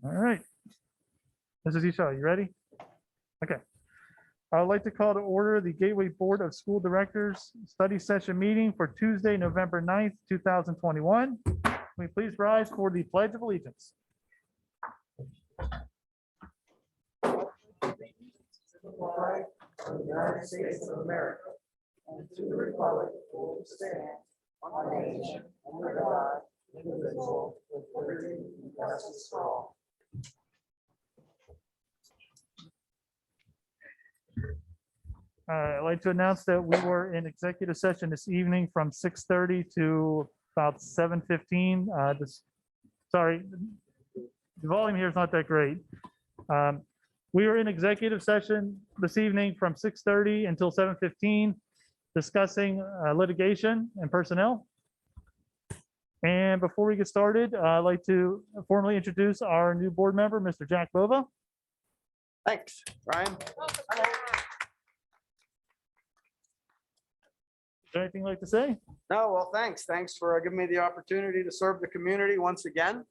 All right. Mrs. Isha, you ready? Okay. I would like to call to order the Gateway Board of School Directors Study Session Meeting for Tuesday, November 9th, 2021. Can we please rise for the Pledge of Allegiance? Of the United States of America, and to the republic for which it stands, one nation, under God, indivisible, with liberty and justice for all. I'd like to announce that we were in executive session this evening from 6:30 to about 7:15. Sorry, the volume here is not that great. We were in executive session this evening from 6:30 until 7:15, discussing litigation and personnel. And before we get started, I'd like to formally introduce our new board member, Mr. Jack Bova. Thanks, Ryan. Is there anything you'd like to say? No, well, thanks. Thanks for giving me the opportunity to serve the community once again.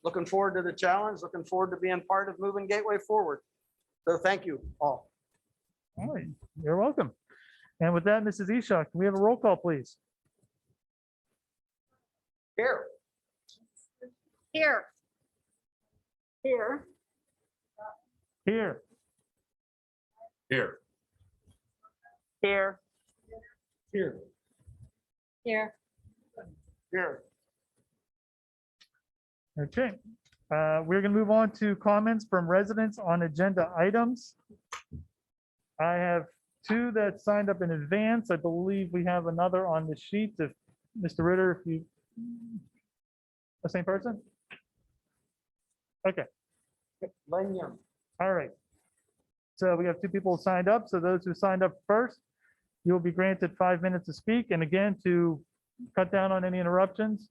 Looking forward to the challenge, looking forward to being part of moving Gateway forward. So thank you all. All right, you're welcome. And with that, Mrs. Isha, can we have a roll call, please? Here. Here. Here. Here. Here. Here. Here. Here. Here. Okay, we're going to move on to comments from residents on agenda items. I have two that signed up in advance. I believe we have another on the sheet. If Mr. Ritter, if you, the same person? Okay, Len Young. all right. So we have two people signed up. So those who signed up first, you'll be granted 5 minutes to speak. And again, to cut down on any interruptions,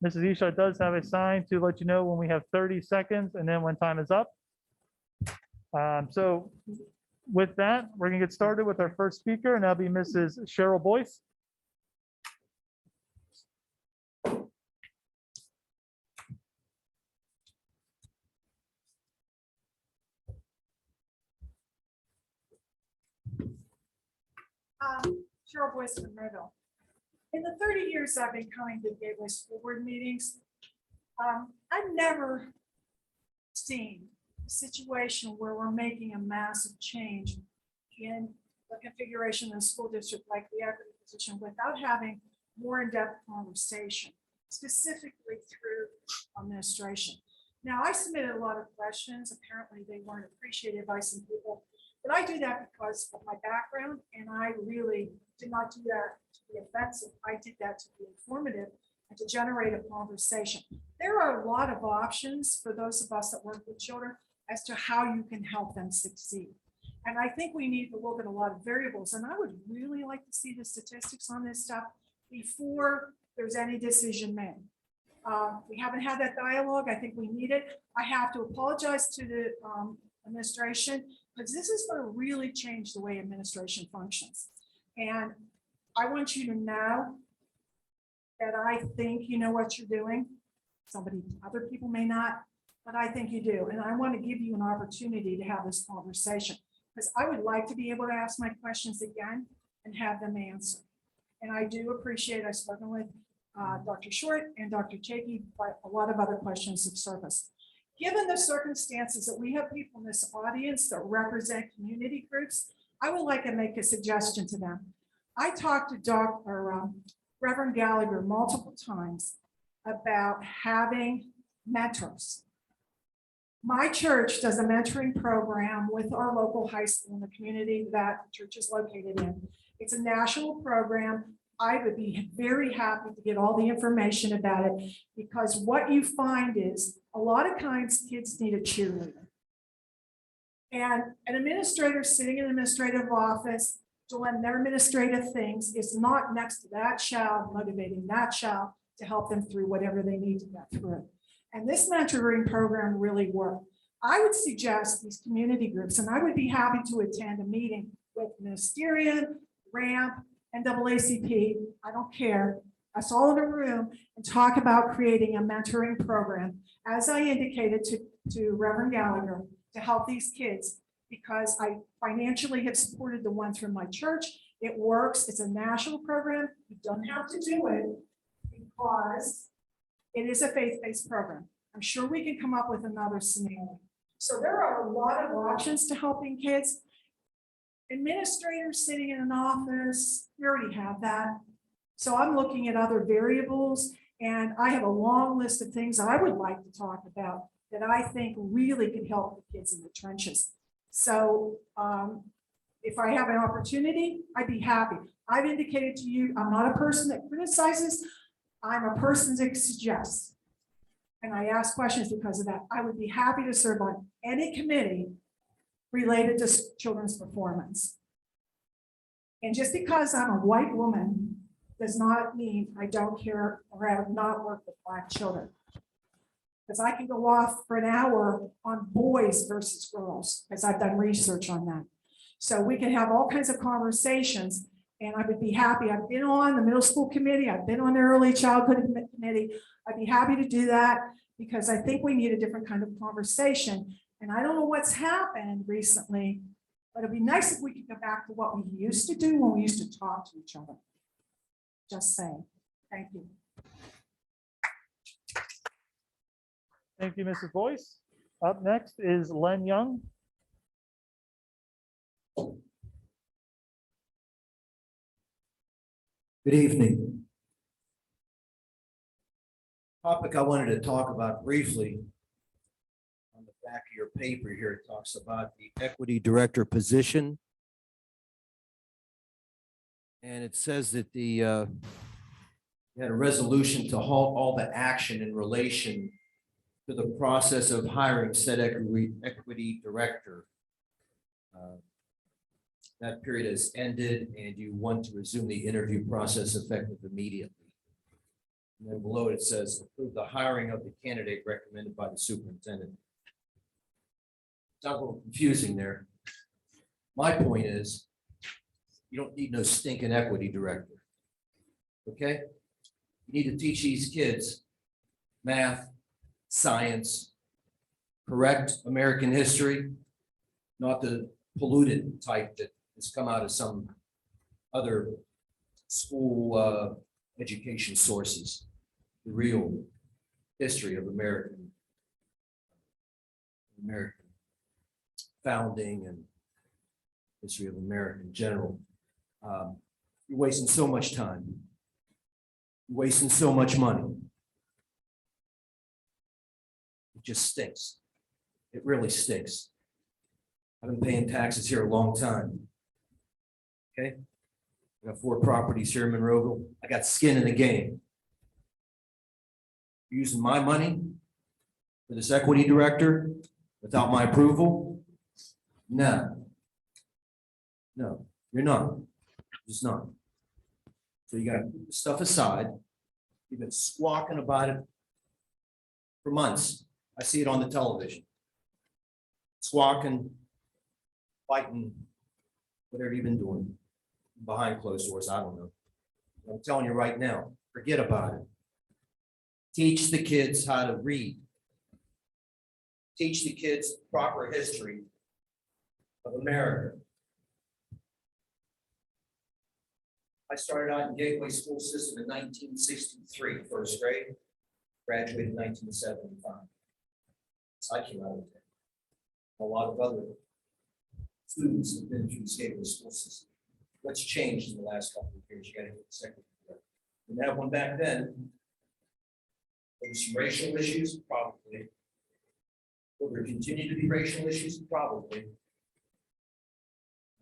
Mrs. Isha does have a sign to let you know when we have 30 seconds and then when time is up. So with that, we're gonna get started with our first speaker, and that'll be Mrs. Cheryl Boyce. Cheryl Boyce from Monroeville. In the 30 years I've been coming to Gateway School Board meetings, I've never seen a situation where we're making a massive change in the configuration of the school district like the equity position without having more in-depth conversation, specifically through administration. Now, I submitted a lot of questions. Apparently, they weren't appreciated by some people. But I do that because of my background, and I really did not do that to be offensive. I did that to be informative and to generate a conversation. There are a lot of options for those of us that work with children as to how you can help them succeed. And I think we need to look at a lot of variables, and I would really like to see the statistics on this stuff before there's any decision made. We haven't had that dialogue. I think we need it. I have to apologize to the administration, because this is going to really change the way administration functions. And I want you to know that I think you know what you're doing. Other people may not, but I think you do. And I want to give you an opportunity to have this conversation, because I would like to be able to ask my questions again and have them answered. And I do appreciate, I've spoken with Dr. Short and Dr. Chakey, but a lot of other questions have surfaced. Given the circumstances that we have people in this audience that represent community groups, I would like to make a suggestion to them. I talked to Reverend Gallagher multiple times about having mentors. My church does a mentoring program with our local high school in the community that the church is located in. It's a national program. I would be very happy to get all the information about it, because what you find is a lot of times kids need a cheerleader. And an administrator sitting in an administrative office doing their administrative things is not next to that child, motivating that child to help them through whatever they need to get through. And this mentoring program really worked. I would suggest these community groups, and I would be happy to attend a meeting with Ministerian, RAMP, NAACP, I don't care, us all in a room and talk about creating a mentoring program, as I indicated to Reverend Gallagher, to help these kids, because I financially have supported the one through my church. It works. It's a national program. You don't have to do it because it is a faith-based program. I'm sure we can come up with another scenario. So there are a lot of options to helping kids. Administrators sitting in an office, we already have that. So I'm looking at other variables, and I have a long list of things I would like to talk about that I think really can help the kids in the trenches. So if I have an opportunity, I'd be happy. I've indicated to you, I'm not a person that criticizes. I'm a person that suggests. And I ask questions because of that. I would be happy to serve on any committee related to children's performance. And just because I'm a white woman does not mean I don't care or have not worked with Black children. Because I can go off for an hour on boys versus girls, because I've done research on that. So we can have all kinds of conversations, and I would be happy. I've been on the middle school committee. I've been on the early childhood committee. I'd be happy to do that because I think we need a different kind of conversation. And I don't know what's happened recently, but it'd be nice if we could go back to what we used to do when we used to talk to each other. Just saying. Thank you. Thank you, Mrs. Boyce. Up next is Len Young. Good evening. Topic I wanted to talk about briefly. On the back of your paper here, it talks about the equity director position. And it says that you had a resolution to halt all the action in relation to the process of hiring said equity director. That period has ended and you want to resume the interview process effective immediately. And then below it says, approve the hiring of the candidate recommended by the superintendent. It's a little confusing there. My point is, you don't need no stinking equity director. Okay? You need to teach these kids math, science, correct American history, not the polluted type that has come out of some other school education sources, the real history of American founding and history of America in general. You're wasting so much time. You're wasting so much money. It just stinks. It really stinks. I've been paying taxes here a long time. Okay? I got 4 properties here in Monroeville. I got skin in the game. You're using my money for this equity director without my approval? No. No, you're not. Just not. So you got to put the stuff aside. You've been squawking about it for months. I see it on the television. Squawking, fighting, whatever you've been doing behind closed doors, I don't know. I'm telling you right now, forget about it. Teach the kids how to read. Teach the kids proper history of America. I started out in Gateway School System in 1963, first grade, graduated in 1975. So I came out of there. A lot of other students have been through the Gateway School System. What's changed in the last couple of years? You got to get the second. Didn't have one back then. There were some racial issues, probably. Will there continue to be racial issues? Probably.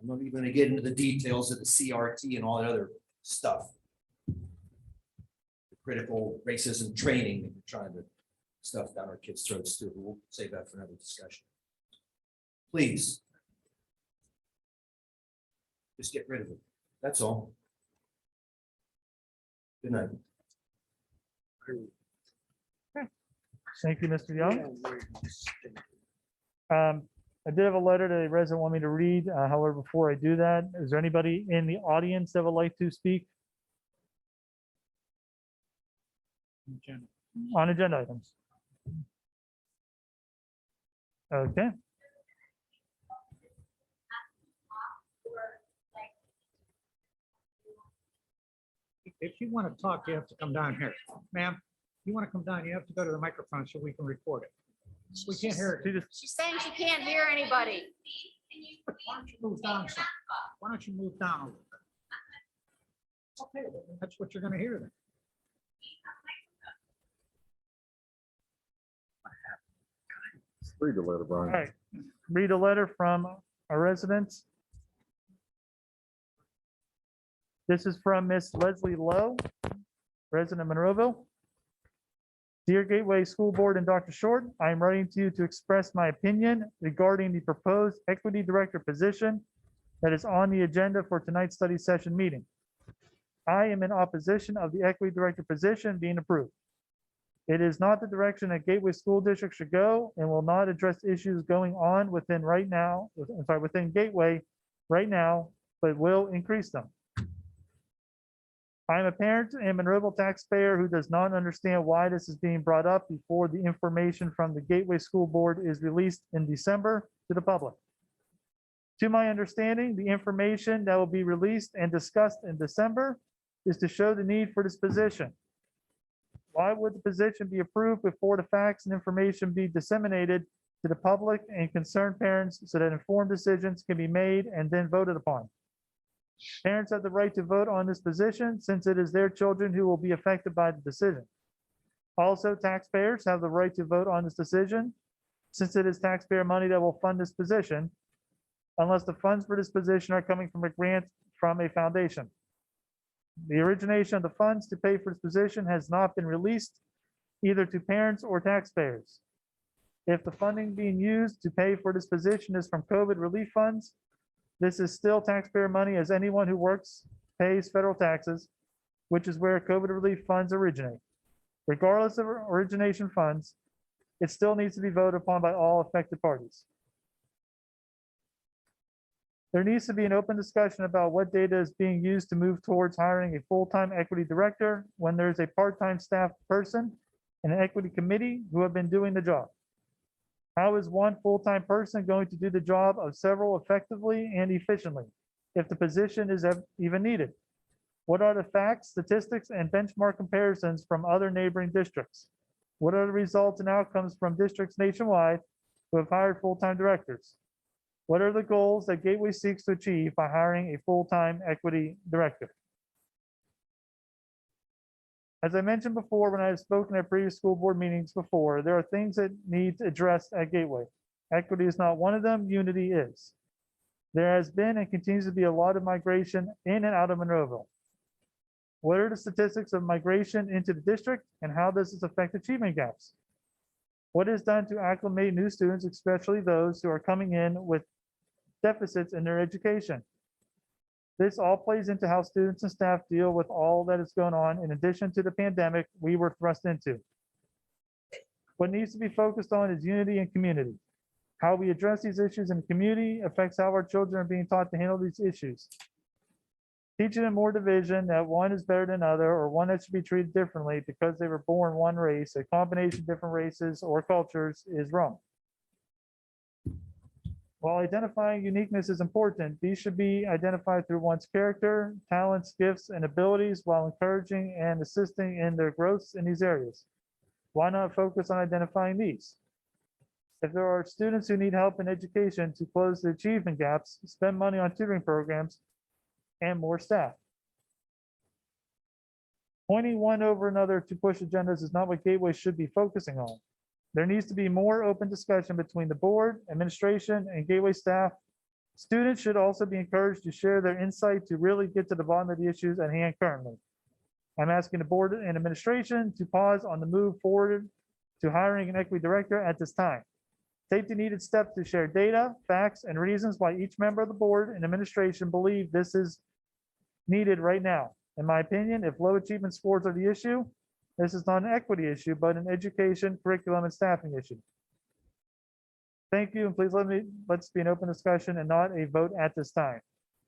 I'm not even going to get into the details of the CRT and all that other stuff. The critical racism training that we're trying to stuff down our kids' throats too. But we'll save that for another discussion. Please. Just get rid of it. That's all. Good night. Thank you, Mr. Young. I did have a letter that a resident wanted me to read. However, before I do that, is there anybody in the audience that would like to speak? on agenda items? Okay, If you want to talk, you have to come down here. Ma'am, you want to come down, you have to go to the microphone so we can record it. We can't hear it. She's saying she can't hear anybody. Why don't you move down some? Why don't you move down a little bit? Okay, that's what you're going to hear then. Read the letter, all Brian. right. Read a letter from a resident. This is from Miss Leslie Lowe, resident of Monroeville. Dear Gateway School Board and Dr. Short, I am writing to you to express my opinion regarding the proposed equity director position that is on the agenda for tonight's study session meeting. I am in opposition of the equity director position being approved. It is not the direction that Gateway School District should go and will not address issues going on within within Gateway right now, but will increase them. I am a parent and Monroeville taxpayer who does not understand why this is being brought up before the information from the Gateway School Board is released in December to the public. To my understanding, the information that will be released and discussed in December is to show the need for this position. Why would the position be approved before the facts and information be disseminated to the public and concerned parents so that informed decisions can be made and then voted upon? Parents have the right to vote on this position since it is their children who will be affected by the decision. Also, taxpayers have the right to vote on this decision since it is taxpayer money that will fund this position, unless the funds for this position are coming from a grant from a foundation. The origination of the funds to pay for this position has not been released either to parents or taxpayers. If the funding being used to pay for this position is from COVID relief funds, this is still taxpayer money as anyone who works pays federal taxes, which is where COVID relief funds originate. Regardless of origination funds, it still needs to be voted upon by all affected parties. There needs to be an open discussion about what data is being used to move towards hiring a full-time equity director when there's a part-time staff person and an equity committee who have been doing the job. How is one full-time person going to do the job of several effectively and efficiently if the position is even needed? What are the facts, statistics, and benchmark comparisons from other neighboring districts? What are the results and outcomes from districts nationwide who have hired full-time directors? What are the goals that Gateway seeks to achieve by hiring a full-time equity director? As I mentioned before, when I have spoken at previous school board meetings before, there are things that need addressed at Gateway. Equity is not one of them, unity is. There has been and continues to be a lot of migration in and out of Monroeville. What are the statistics of migration into the district and how does this affect achievement gaps? What is done to acclimate new students, especially those who are coming in with deficits in their education? This all plays into how students and staff deal with all that is going on in addition to the pandemic we were thrust into. What needs to be focused on is unity and community. How we address these issues in the community affects how our children are being taught to handle these issues. Teaching them more division that one is better than other or one that should be treated differently because they were born one race, a combination of different races or cultures is wrong. While identifying uniqueness is important, these should be identified through one's character, talents, gifts, and abilities while encouraging and assisting in their growths in these areas. Why not focus on identifying these? If there are students who need help in education to close the achievement gaps, spend money on tutoring programs and more staff. Pointing one over another to push agendas is not what Gateway should be focusing on. There needs to be more open discussion between the board, administration, and Gateway staff. Students should also be encouraged to share their insight to really get to the bottom of the issues at hand currently. I'm asking the board and administration to pause on the move forward to hiring an equity director at this time. Take the needed steps to share data, facts, and reasons why each member of the board and administration believe this is needed right now. In my opinion, if low achievement scores are the issue, this is not an equity issue, but an education, curriculum, and staffing issue. Thank you, and please let's be an open discussion and not a vote at this time.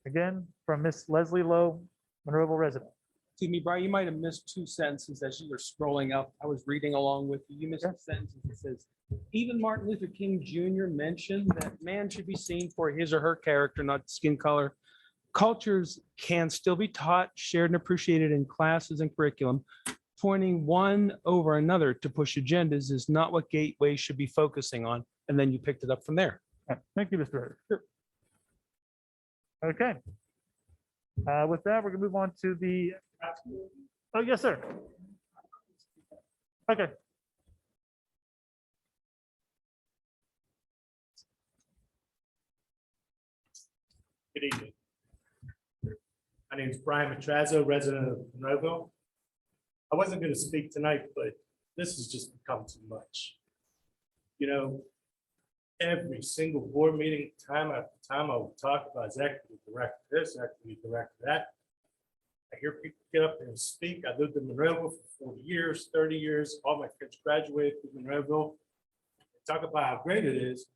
Again, from Miss Leslie Lowe, Monroeville resident. Excuse me, Brian, you might have missed two sentences as you were scrolling up. I was reading along with you. You missed a sentence that says, even Martin Luther King Jr. mentioned that man should be seen for his or her character, not skin color. Cultures can still be taught, shared, and appreciated in classes and curriculum. Pointing one over another to push agendas is not what Gateway should be focusing on. And then you picked it up from there. Thank you, Mr. Ryder. Okay. With that, we're gonna move on to the, oh, yes, sir. Okay. Good evening. My name is Brian Matrazzo, resident of Monroeville. I wasn't going to speak tonight, but this has just become too much. You know, every single board meeting, time after time, I will talk about is equity director this, equity director that. I hear people get up there and speak. I lived in Monroeville for 40 years, 30 years. All my kids graduated from Monroeville. They talk about how great it is,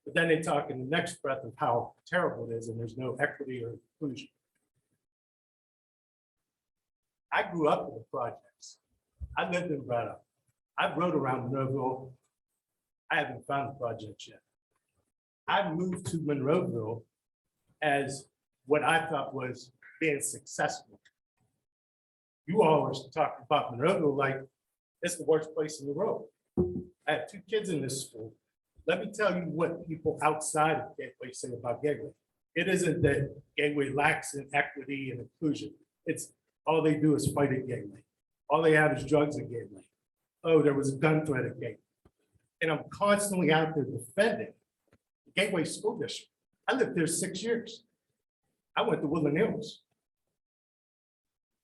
but then they talk in the next breath of how terrible it is and there's no equity or inclusion. I grew up in the projects. I lived in Braddock. I rode around Monroeville. I haven't found the project yet. I moved to Monroeville as what I thought was being successful. You all were talking about Monroeville like it's the worst place in the world. I have two kids in this school. Let me tell you what people outside of Gateway say about Gateway. It isn't that Gateway lacks in equity and inclusion. It's all they do is fight at Gateway. All they have is drugs at Gateway. Oh, there was a gun threat at Gateway. And I'm constantly out there defending the Gateway School District. I lived there 6 years. I went to Woodland Hills.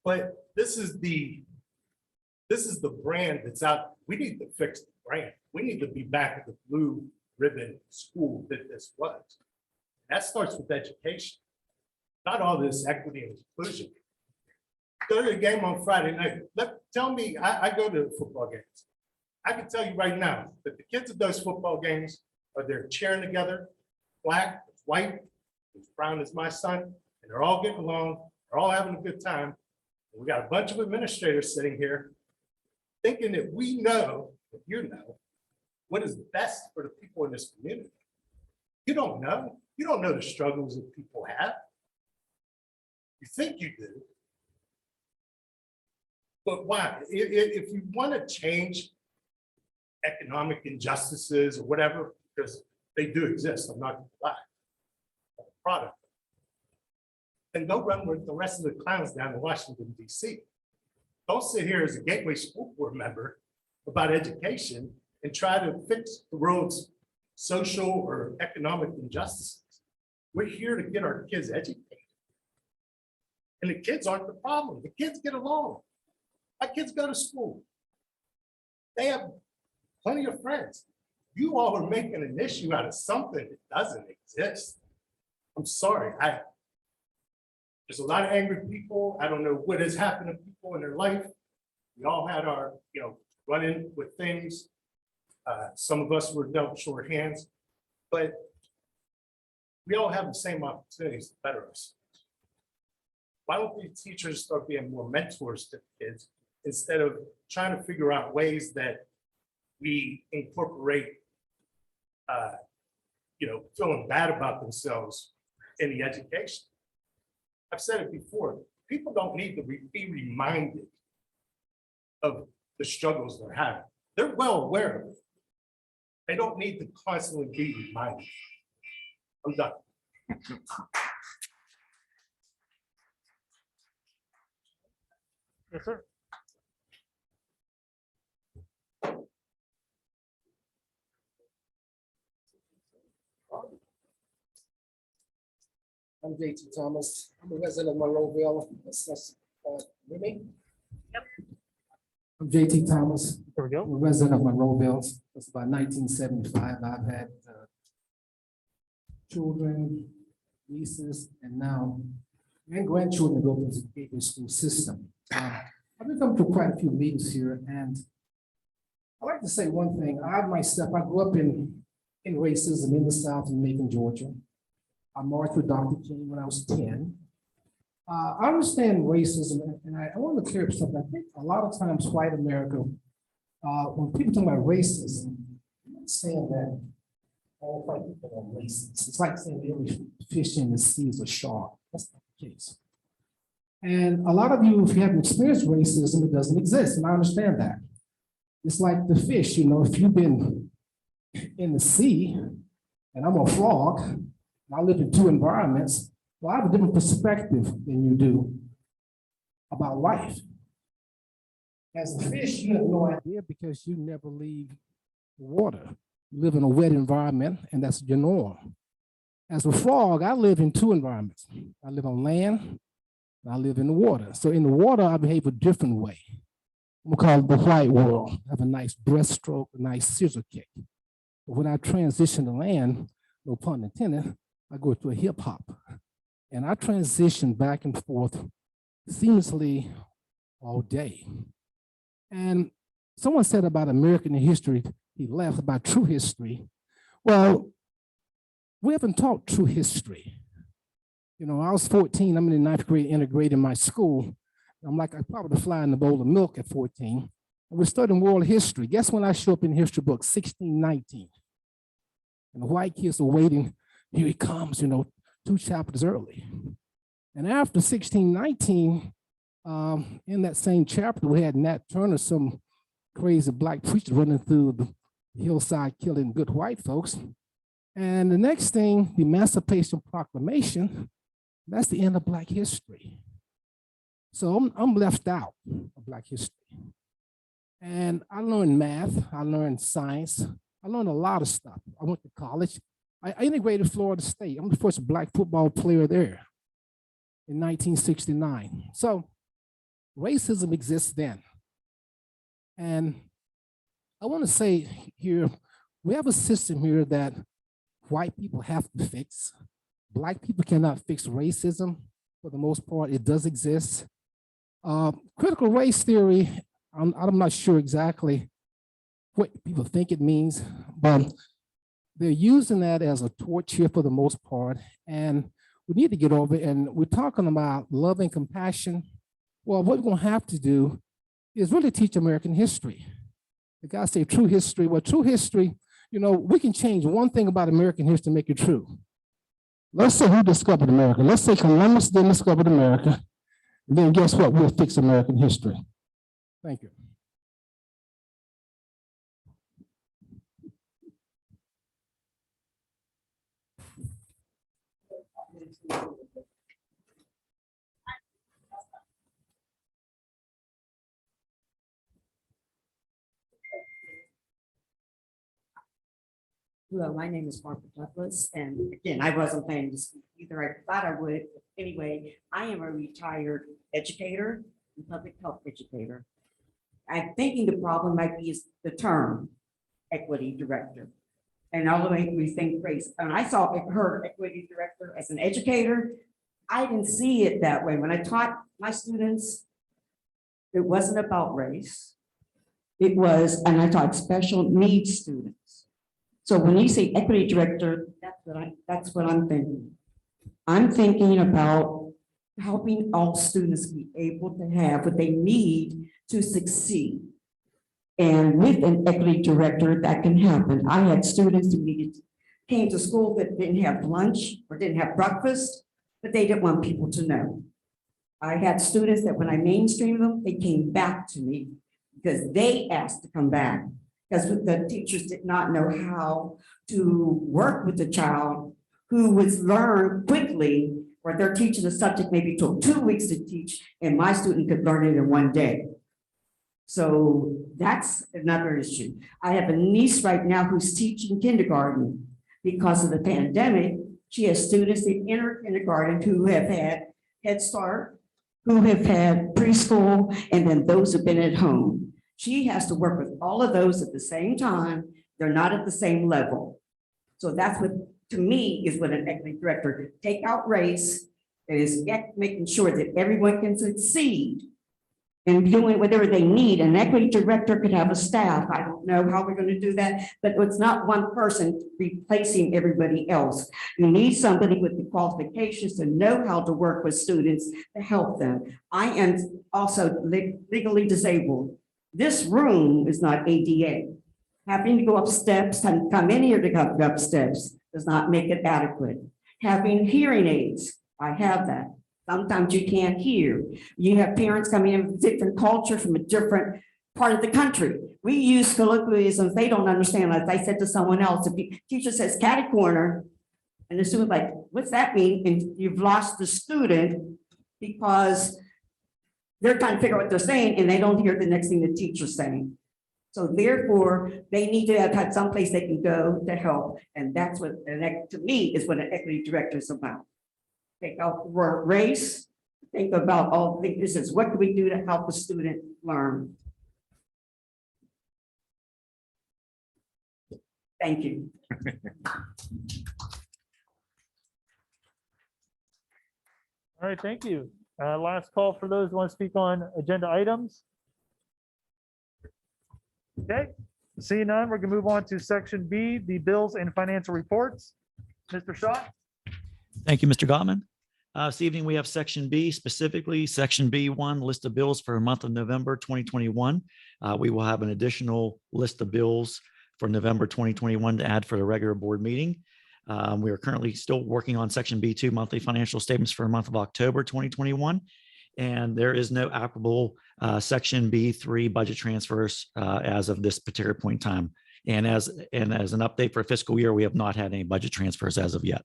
But this is the brand that's out. We need to fix the brand. We need to be back at the blue ribbon school that this was. That starts with education. Not all this equity and inclusion. Go to the game on Friday night. Tell me, I go to football games. I can tell you right now that the kids at those football games are there cheering together, black, white, as brown as my son, and they're all getting along, they're all having a good time. And we got a bunch of administrators sitting here thinking that we know, that you know, what is best for the people in this community. You don't know. You don't know the struggles that people have. You think you do. But why? If you want to change economic injustices or whatever, because they do exist, I'm not gonna lie, I'm a product. Then go run with the rest of the clowns down in Washington, D.C. Don't sit here as a Gateway School Board member about education and try to fix the world's social or economic injustices. We're here to get our kids educated. And the kids aren't the problem. The kids get along. My kids go to school. They have plenty of friends. You all are making an issue out of something that doesn't exist. I'm sorry. There's a lot of angry people. I don't know what has happened to people in their life. We all had our, run-in with things. Some of us were dealt short hands, but we all have the same opportunities to better ourselves. Why don't the teachers start being more mentors to kids instead of trying to figure out ways that we incorporate, feeling bad about themselves in the education? I've said it before, people don't need to be reminded of the struggles they're having. They're well aware of it. They don't need to constantly be reminded. I'm done. Yes, sir. I'm JT Thomas. I'm a resident of Monroeville. Hear me? Yep. I'm JT Thomas. There we go. I'm a resident of Monroeville. It's about 1975. I've had children, nieces, and now and grandchildren go through the Gateway school system. I've been coming to quite a few meetings here, and I'd like to say one thing. I grew up in racism in the South in Macon, Georgia. I marched with Dr. King when I was 10. I understand racism, and I want to clear up something. I think a lot of times white America, when people talk about racism, I'm not saying that all white people are racist. It's like saying every fish in the sea is a shark. That's not the case. And a lot of you, if you haven't experienced racism, it doesn't exist, and I understand that. It's like the fish, you know, if you've been in the sea, and I'm a frog, and I live in two environments, well, I have a different perspective than you do about life. As a fish, you have no idea because you never leave the water. You live in a wet environment, and that's your norm. As a frog, I live in two environments. I live on land, and I live in the water. So in the water, I behave a different way. I'm gonna call it the white world. I have a nice breaststroke, a nice scissor kick. But when I transition to land, no pun intended, I go to a hip hop. And I transition back and forth seamlessly all day. And someone said about American history, he laughed about true history. Well, we haven't taught true history. You know, I was 14, I'm in the ninth grade integrated in my school. I'm like, I probably fly in a bowl of milk at 14. And we're studying world history. Guess when I show up in the history book, 1619. And the white kids are waiting, here he comes, you know, 2 chapters early. And after 1619, in that same chapter, we had Nat Turner, some crazy black preacher running through the hillside killing good white folks. And the next thing, the Emancipation Proclamation, that's the end of Black history. So I'm left out of Black history. And I learned math, I learned science, I learned a lot of stuff. I went to college. I integrated Florida State. I'm the first Black football player there in 1969. So racism exists then. And I want to say here, we have a system here that white people have to fix. Black people cannot fix racism. For the most part, it does exist. Critical race theory, I'm not sure exactly what people think it means, but they're using that as a torch here for the most part, and we need to get over it. And we're talking about love and compassion. Well, what we're gonna have to do is really teach American history. The guy say true history. Well, true history, you know, we can change one thing about American history to make it true. Let's say who discovered America. Let's say Columbus didn't discover America. And then guess what? We'll fix American history. Thank you. Hello, my name is Barbara Douglas, and again, I wasn't planning to speak either. I thought I would. Anyway, I am a retired educator and public health educator. I'm thinking the problem might be is the term equity director. And all the way we think race. And I saw her equity director as an educator. I didn't see it that way. When I taught my students, it wasn't about race. It was, and I taught special needs students. So when you say equity director, that's what I'm thinking. I'm thinking about helping all students be able to have what they need to succeed. And with an equity director, that can happen. I had students who came to school that didn't have lunch or didn't have breakfast, but they didn't want people to know. I had students that when I mainstreamed them, they came back to me because they asked to come back. Because the teachers did not know how to work with the child who was learned quickly, or they're teaching the subject maybe took 2 weeks to teach, and my student could learn it in 1 day. So that's another issue. I have a niece right now who's teaching kindergarten. Because of the pandemic, she has students in inner kindergarten who have had Head Start, who have had preschool, and then those who've been at home. She has to work with all of those at the same time. They're not at the same level. So that's what, to me, is what an equity director, take out race, is making sure that everyone can succeed and doing whatever they need. An equity director could have a staff. I don't know how we're going to do that, but it's not one person replacing everybody else. You need somebody with the qualifications to know how to work with students to help them. I am also legally disabled. This room is not ADA. Having to go up steps and come in here to go up steps does not make it adequate. Having hearing aids, I have that. Sometimes you can't hear. You have parents coming in with different culture from a different part of the country. We use colloquialisms they don't understand. As I said to someone else, if the teacher says catty corner, and the student's like, what's that mean? And you've lost the student because they're trying to figure out what they're saying and they don't hear the next thing the teacher's saying. So therefore, they need to have someplace they can go to help. And that's what, to me, is what an equity director is about. Think out race, think about all the this is what can we do to help a student learn? Thank you. All right, thank you. Last call for those who want to speak on agenda items. Okay, seeing none, we're gonna move on to section B, the bills and financial reports. Mr. Shaw? Thank you, Mr. Gottman. This evening, we have section B, specifically section B1, list of bills for the month of November 2021. We will have an additional list of bills for November 2021 to add for the regular board meeting. We are currently still working on section B2, monthly financial statements for the month of October 2021. And there is no applicable section B3 budget transfers as of this particular point in time. And as an update for fiscal year, we have not had any budget transfers as of yet.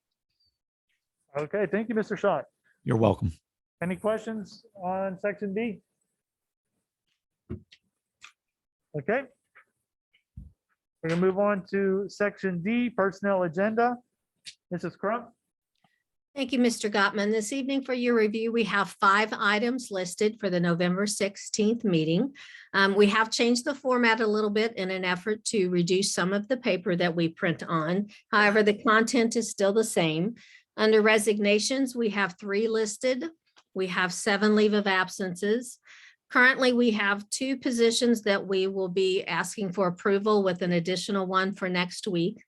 Okay, thank you, Mr. Shaw. You're welcome. Any questions on section B? Okay. We're gonna move on to section D, personnel agenda. Mrs. Crump? Thank you, Mr. Gottman. This evening for your review, we have 5 items listed for the November 16th meeting. We have changed the format a little bit in an effort to reduce some of the paper that we print on. However, the content is still the same. Under resignations, we have 3 listed. We have 7 leave of absences. Currently, we have 2 positions that we will be asking for approval with an additional one for next week.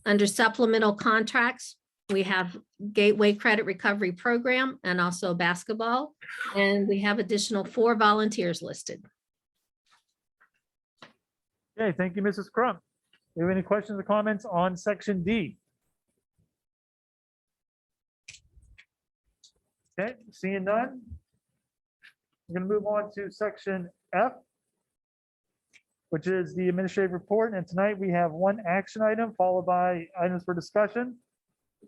Under supplemental contracts, we have Gateway Credit Recovery Program and also basketball. And we have additional 4 volunteers listed. Okay, thank you, Mrs. Crump. Do you have any questions or comments on section D? Okay, seeing none. We're gonna move on to section F, which is the administrative report. And tonight we have 1 action item followed by items for discussion.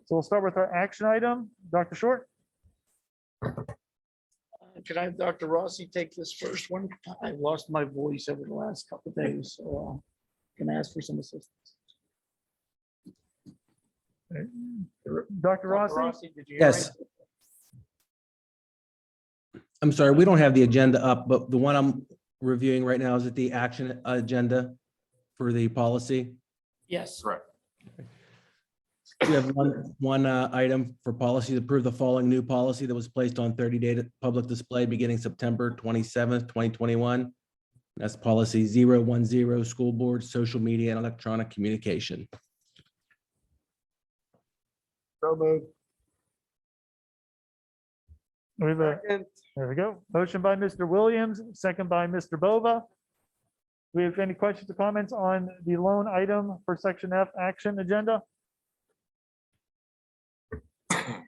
So we'll start with our action item. Dr. Short? Can I have Dr. Rossi take this first one? I've lost my voice over the last couple of days, so can I ask for some assistance? Dr. Rossi? did you hear Yes. me? I'm sorry, we don't have the agenda up, but the one I'm reviewing right now is at the action agenda for the policy. Yes. Correct. We have one item for policy to approve the following new policy that was placed on 30-day public display beginning September 27th, 2021. That's policy 010, school board, social media and electronic communication. So moved. We have a- There we go. Motion by Mr. Williams, second by Mr. Bova. Do we have any questions or comments on the lone item for section F action agenda?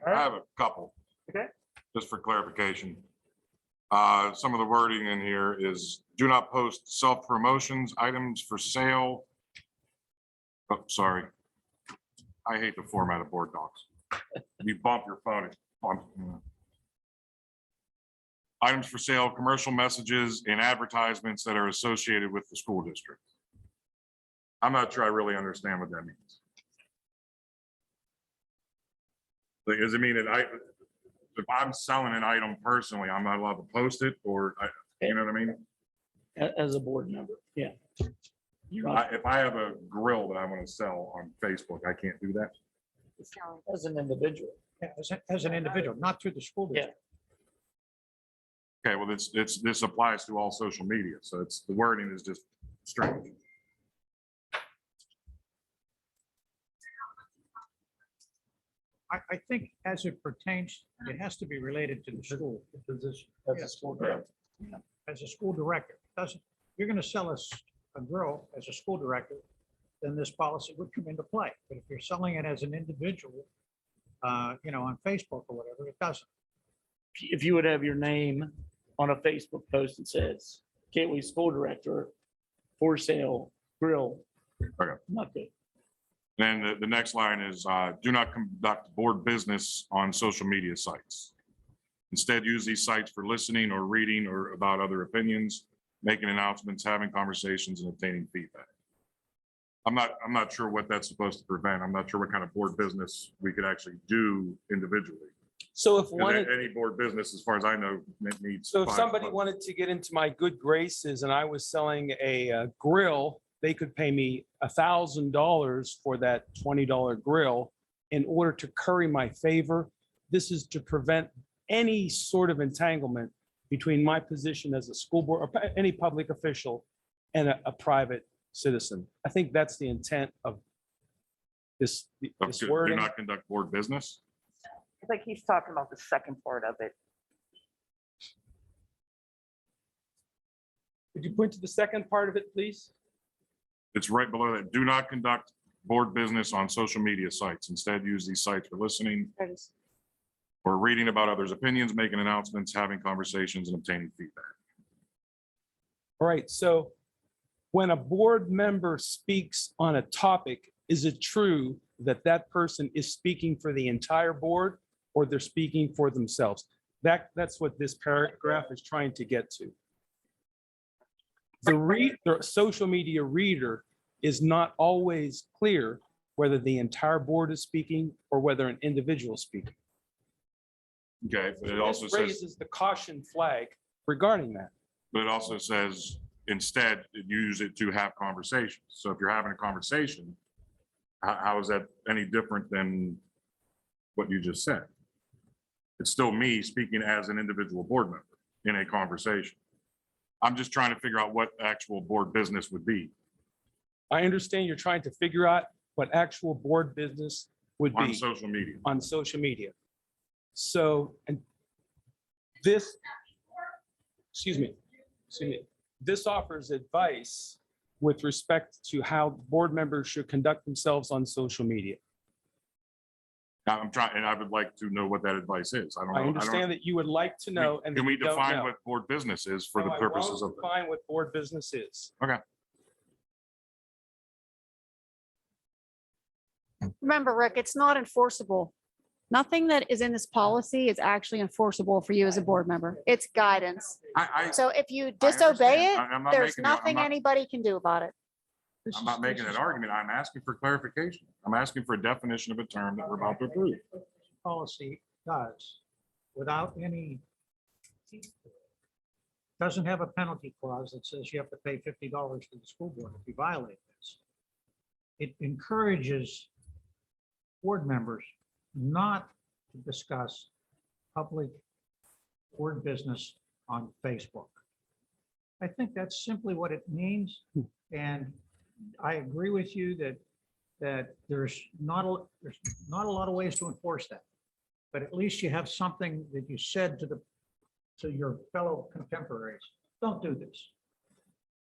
I have a couple. Okay. Just for clarification. Some of the wording in here is do not post self-promotions, items for sale. Oh, sorry. I hate the format of board docs. You bump your phone. It bumps. Items for sale, commercial messages and advertisements that are associated with the school district. I'm not sure I really understand what that means. Like, does it mean that if I'm selling an item personally, I'm not allowed to post it, or you know what I mean? As a board member, yeah. If I have a grill that I want to sell on Facebook, I can't do that. As an individual. Yeah, as an individual, not through the school district. Okay, well, this applies to all social media, so the wording is just strange. I think as it pertains, it has to be related to the school. Position as a Yes. school director. As a school director, doesn't, you're gonna sell us a grill as a school director, then this policy would come into play. But if you're selling it as an individual, on Facebook or whatever, it doesn't. If you would have your name on a Facebook post that says Gateway School Director for sale grill. Okay. Not good. Then the next line is, do not conduct board business on social media sites. Instead, use these sites for listening or reading or about other opinions, making announcements, having conversations, and obtaining feedback. I'm not sure what that's supposed to prevent. I'm not sure what kind of board business we could actually do individually. So if 'Cause one, any board business, as far as I know, needs. so if 5 somebody votes. wanted to get into my good graces and I was selling a grill, they could pay me $1,000 for that $20 grill in order to curry my favor. This is to prevent any sort of entanglement between my position as a school board or any public official and a private citizen. I think that's the intent of this Do wording. not conduct board business. I think he's talking about the second part of it. Could you point to the second part of it, please? It's right below that. Do not conduct board business on social media sites. Instead, use these sites for listening There it is. or reading about others' opinions, making announcements, having conversations, and obtaining feedback. All right, so when a board member speaks on a topic, is it true that that person is speaking for the entire board or they're speaking for themselves? That's what this paragraph is trying to get to. The social media reader is not always clear whether the entire board is speaking or whether an individual is speaking. Okay, but it also This says, raises the caution flag regarding that. but it also says, instead, use it to have conversations. So if you're having a conversation, how is that any different than what you just said? It's still me speaking as an individual board member in a conversation. I'm just trying to figure out what actual board business would be I understand you're trying to figure out what actual board business would be on social media. on social media. So, and this, excuse me, this offers advice with respect to how board members should conduct themselves on social media. Now, I'm trying, and I would like to know what that advice is. I don't know. I understand that you would like to know and that Can we you don't define know. what board business is for the No, I purposes won't of? define what board business is. Okay. Remember, Rick, it's not enforceable. Nothing that is in this policy is actually enforceable for you as a board member. It's guidance. So if you disobey it, I'm not there's making it- I'm nothing not- anybody can do about it. I'm not making an argument. I'm asking for clarification. I'm asking for a definition of a term that we're about to approve. Policy does, without any, doesn't have a penalty clause that says you have to pay $50 to the school board if you violate this. It encourages board members not to discuss public board business on Facebook. I think that's simply what it means. And I agree with you that there's not a lot of ways to enforce that. But at least you have something that you said to your fellow contemporaries. Don't do this.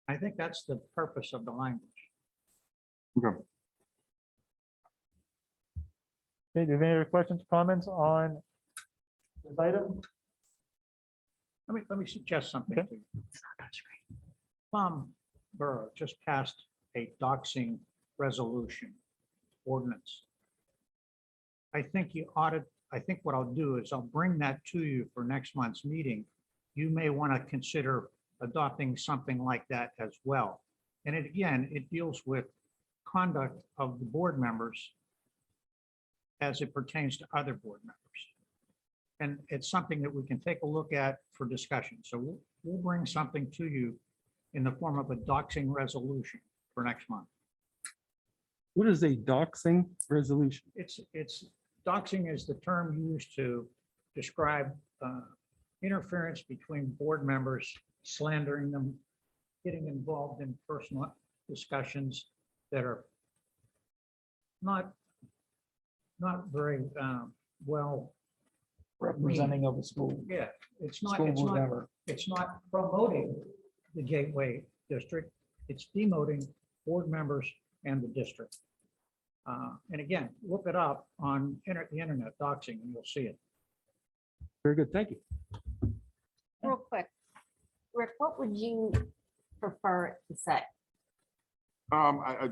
I think that's the purpose of the language. Okay. Okay, do you have any other questions, comments on this item? Let me suggest something to you. Plum Borough just passed a doxing resolution ordinance. I think what I'll do is I'll bring that to you for next month's meeting. You may want to consider adopting something like that as well. And it deals with conduct of the board members as it pertains to other board members. And it's something that we can take a look at for discussion. So we'll bring something to you in the form of a doxing resolution for next month. What is a doxing resolution? Doxing is the term used to describe interference between board members, slandering them, getting involved in personal discussions that are not very well. Representing of a school. Yeah, it's not, School it's board not, member. it's not promoting the Gateway District. It's demoting board members and the district. And again, look it up on the internet, doxing, and you'll see it. Very good, thank you. Real quick, Rick, what would you prefer it to say? I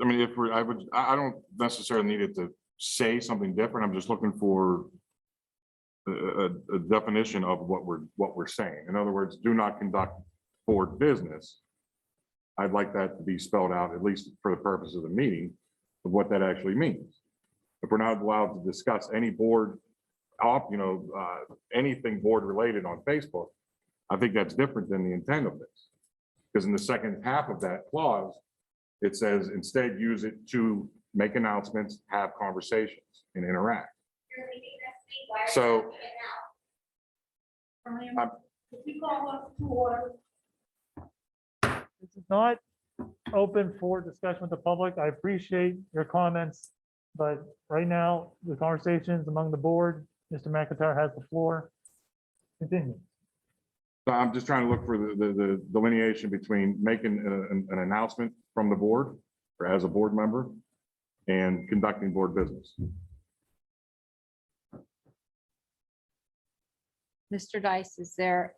mean, if we're, I don't necessarily need it to say something different. I'm just looking for a definition of what we're saying. In other words, do not conduct board business. I'd like that to be spelled out, at least for the purpose of the meeting, of what that actually means. If we're not allowed to discuss any board, anything board related on Facebook, I think that's different than the intent of this. Because in the second half of that clause, it says instead use it to make announcements, have conversations, and interact. So This is not open for discussion with the public. I appreciate your comments, but right now, the conversations among the board, Mr. McIntyre has the floor. Continue. So I'm just trying to look for the delineation between making an announcement from the board or as a board member and conducting board business. Mr. Dice, is there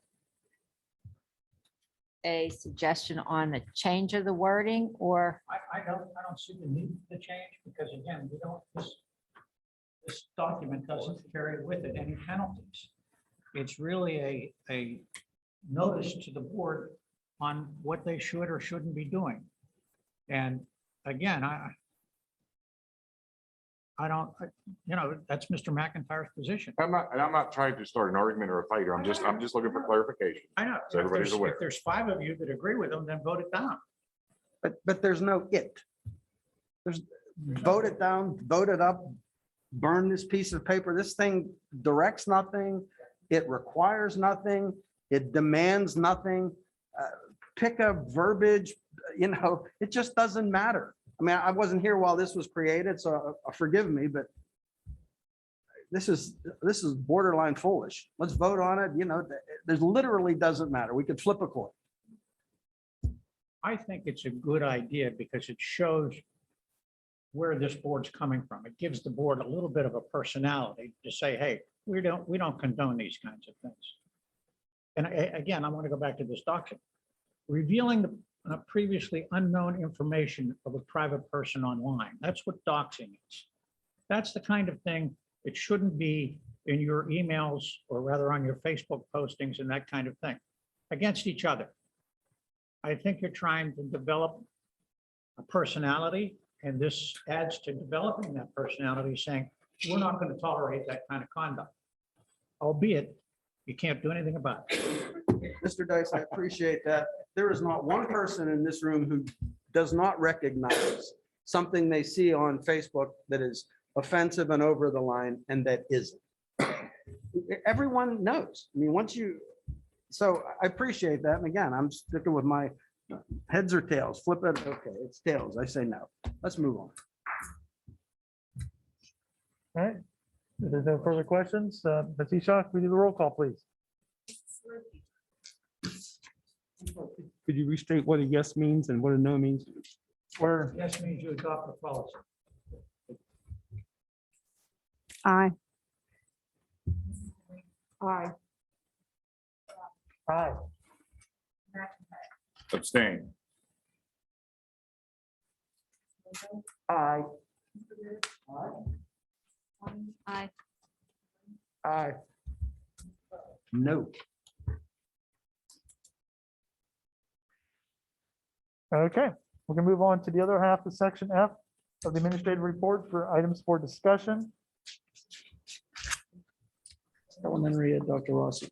a suggestion on the change of the wording or? I don't see the need to change because again, we don't, this document doesn't carry with it any penalties. It's really a notice to the board on what they should or shouldn't be doing. And again, that's Mr. McIntyre's position. I'm not trying to start an argument or a fight here. I'm just looking for clarification. I know. So everybody's aware. If there's 5 of you that agree with them, then vote it down. But there's no it. There's vote it down, vote it up, burn this piece of paper. This thing directs nothing. It requires nothing. It demands nothing. Pick a verbiage, it just doesn't matter. I mean, I wasn't here while this was created, so forgive me, but this is borderline foolish. Let's vote on it. There's literally doesn't matter. We could flip a coin. I think it's a good idea because it shows where this board's coming from. It gives the board a little bit of a personality to say, hey, we don't condone these kinds of things. And again, I want to go back to this document. Revealing the previously unknown information of a private person online. That's what doxing is. That's the kind of thing it shouldn't be in your emails or rather on your Facebook postings and that kind of thing against each other. I think you're trying to develop a personality and this adds to developing that personality saying, we're not going to tolerate that kind of conduct. Albeit you can't do anything about it. Mr. Dice, I appreciate that. There is not one person in this room who does not recognize something they see on Facebook that is offensive and over the line and that isn't. Everyone knows. I mean, so I appreciate that. And again, I'm sticking with my heads or tails. Flip it. Okay, it's tails. I say no. Let's move on. All right. If there's no further questions, Ms. Ishak, we do the roll call, please. Could you restate what a yes means and what a no means? Or Yes means you adopt the policy. Aye. Aye. aye. Abstain. Aye. Aye. Aye. No. Okay, we're gonna move on to the other half of section F of the administrative report for items for discussion. Elementary, Dr. Rossi.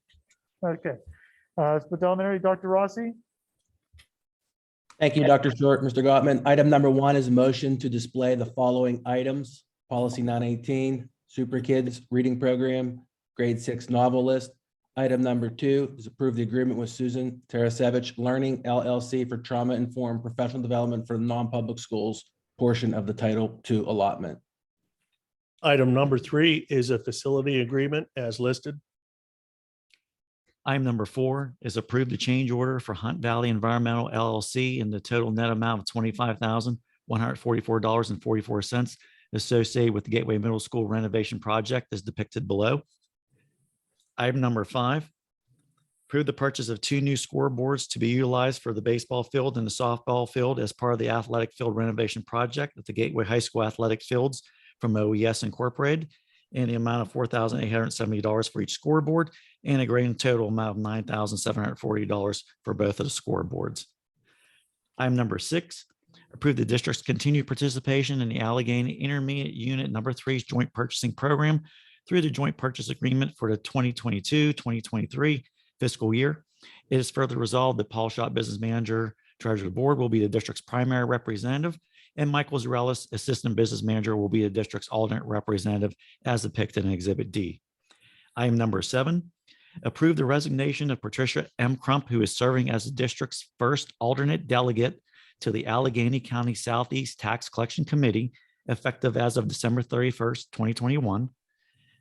Okay, with elementary, Dr. Rossi. Thank you, Dr. Short, Mr. Gottman. Item number 1 is a motion to display the following items. Policy 918, Super Kids Reading Program, Grade 6 Novel List, Item number 2 is approve the agreement with Susan Tarasevich Learning LLC for trauma-informed professional development for the non-public schools portion of the Title II allotment. Item number 3 is a facility agreement as listed. Item number 4 is approve the change order for Hunt Valley Environmental LLC in the total net amount of $25,144.44 associated with the Gateway Middle School renovation project as depicted below. Item number 5, approve the purchase of 2 new scoreboards to be utilized for the baseball field and the softball field as part of the athletic field renovation project at the Gateway High School athletic fields from OES Incorporated, in the amount of $4,870 for each scoreboard and a grand total amount of $9,740 for both of the scoreboards. Item number 6, approve the district's continued participation in the Allegheny Intermediate Unit number 3's joint purchasing program through the joint purchase agreement for the 2022-2023 fiscal year. It is further resolved that Paul Schott, Business Manager, Treasurer of the Board, will be the district's primary representative, and Michael Zarellis, Assistant Business Manager, will be the district's alternate representative as depicted in Exhibit D. Item number 7, approve the resignation of Patricia M. Crump, who is serving as the district's first alternate delegate to the Allegheny County Southeast Tax Collection Committee, effective as of December 31st, 2021.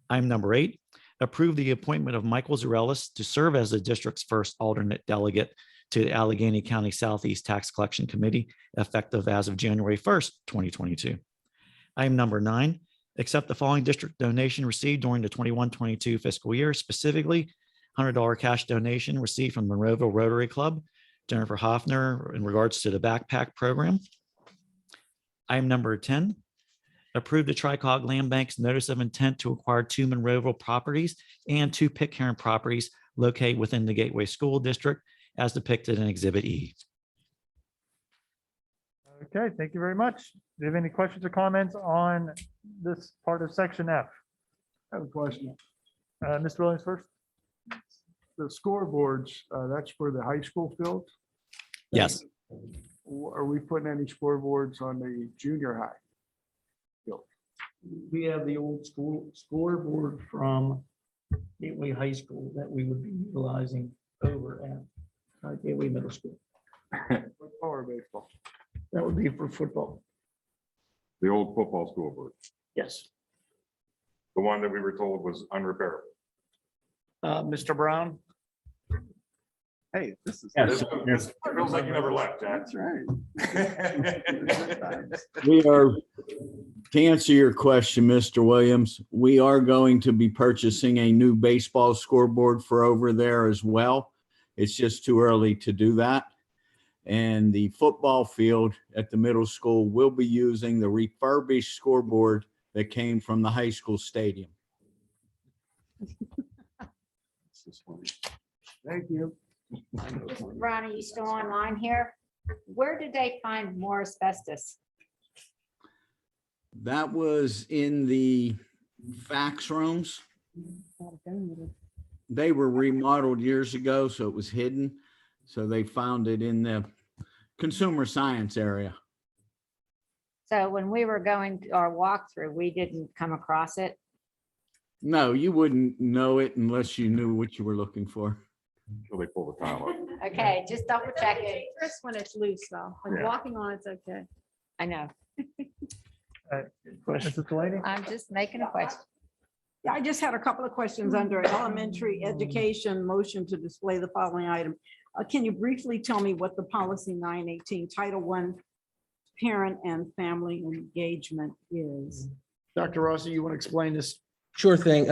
Item number 8, approve the appointment of Michael Zarellis to serve as the district's first alternate delegate to the Allegheny County Southeast Tax Collection Committee, effective as of January 1st, 2022. Item number 9, accept the following district donation received during the 21-22 fiscal year, specifically $100 cash donation received from Monroeville Rotary Club, Jennifer Hoffner, in regards to the backpack program. Item number 10, approve the Tricog Land Bank's notice of intent to acquire 2 Monroeville properties and 2 Pitcairn properties located within the Gateway School District as depicted in Exhibit E. Okay, thank you very much. Do you have any questions or comments on this part of section F? I have a question. Mr. Williams first. The scoreboards, that's for the high school field? Yes. Are we putting any scoreboards on the junior high? We have the old school scoreboard from Gateway High School that we would be utilizing over at Gateway Middle School. Football or baseball? That would be for football. The old football scoreboard, Yes. the one that we were told was unrepairable. Mr. Brown? Hey, this is. This feels like you never left, Jack. That's right. We are, to answer your question, Mr. Williams, we are going to be purchasing a new baseball scoreboard for over there as well. It's just too early to do that. And the football field at the middle school will be using the refurbished scoreboard that came from the high school stadium. Thank you. Ron, are you still online here? Where did they find more asbestos? That was in the fax rooms. They were remodeled years ago, so it was hidden. So they found it in the consumer science area. So when we were going to our walkthrough, we didn't come across it. No, you wouldn't know it unless you knew what you were looking for. Until they pull the tile up. Okay, just double check it. Just when it's loose though, like Yeah. walking on it's okay. I know. Mrs. Delaney? I'm just making a question. Yeah, I just had a couple of questions under elementary education motion to display the following item. Can you briefly tell me what the policy 918 Title I parent and family engagement is? Dr. Rossi, you want to explain this? Sure thing.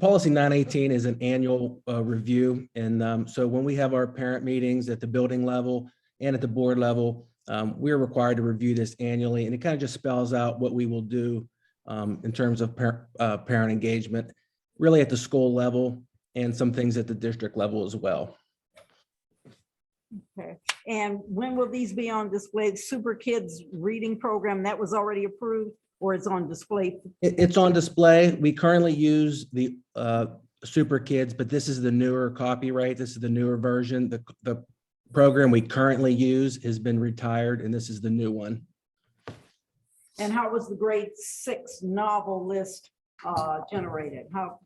Policy 918 is an annual review. And so when we have our parent meetings at the building level and at the board level, we're required to review this annually. And it kind of just spells out what we will do in terms of parent engagement, really at the school level and some things at the district level as well. Okay, and when will these be on display? The Super Kids reading program that was already approved, or it's on display? It's on display. We currently use the Super Kids, but this is the newer copyright. This is the newer version. The program we currently use has been retired, and this is the new one. And how was the grade 6 novel list generated? How?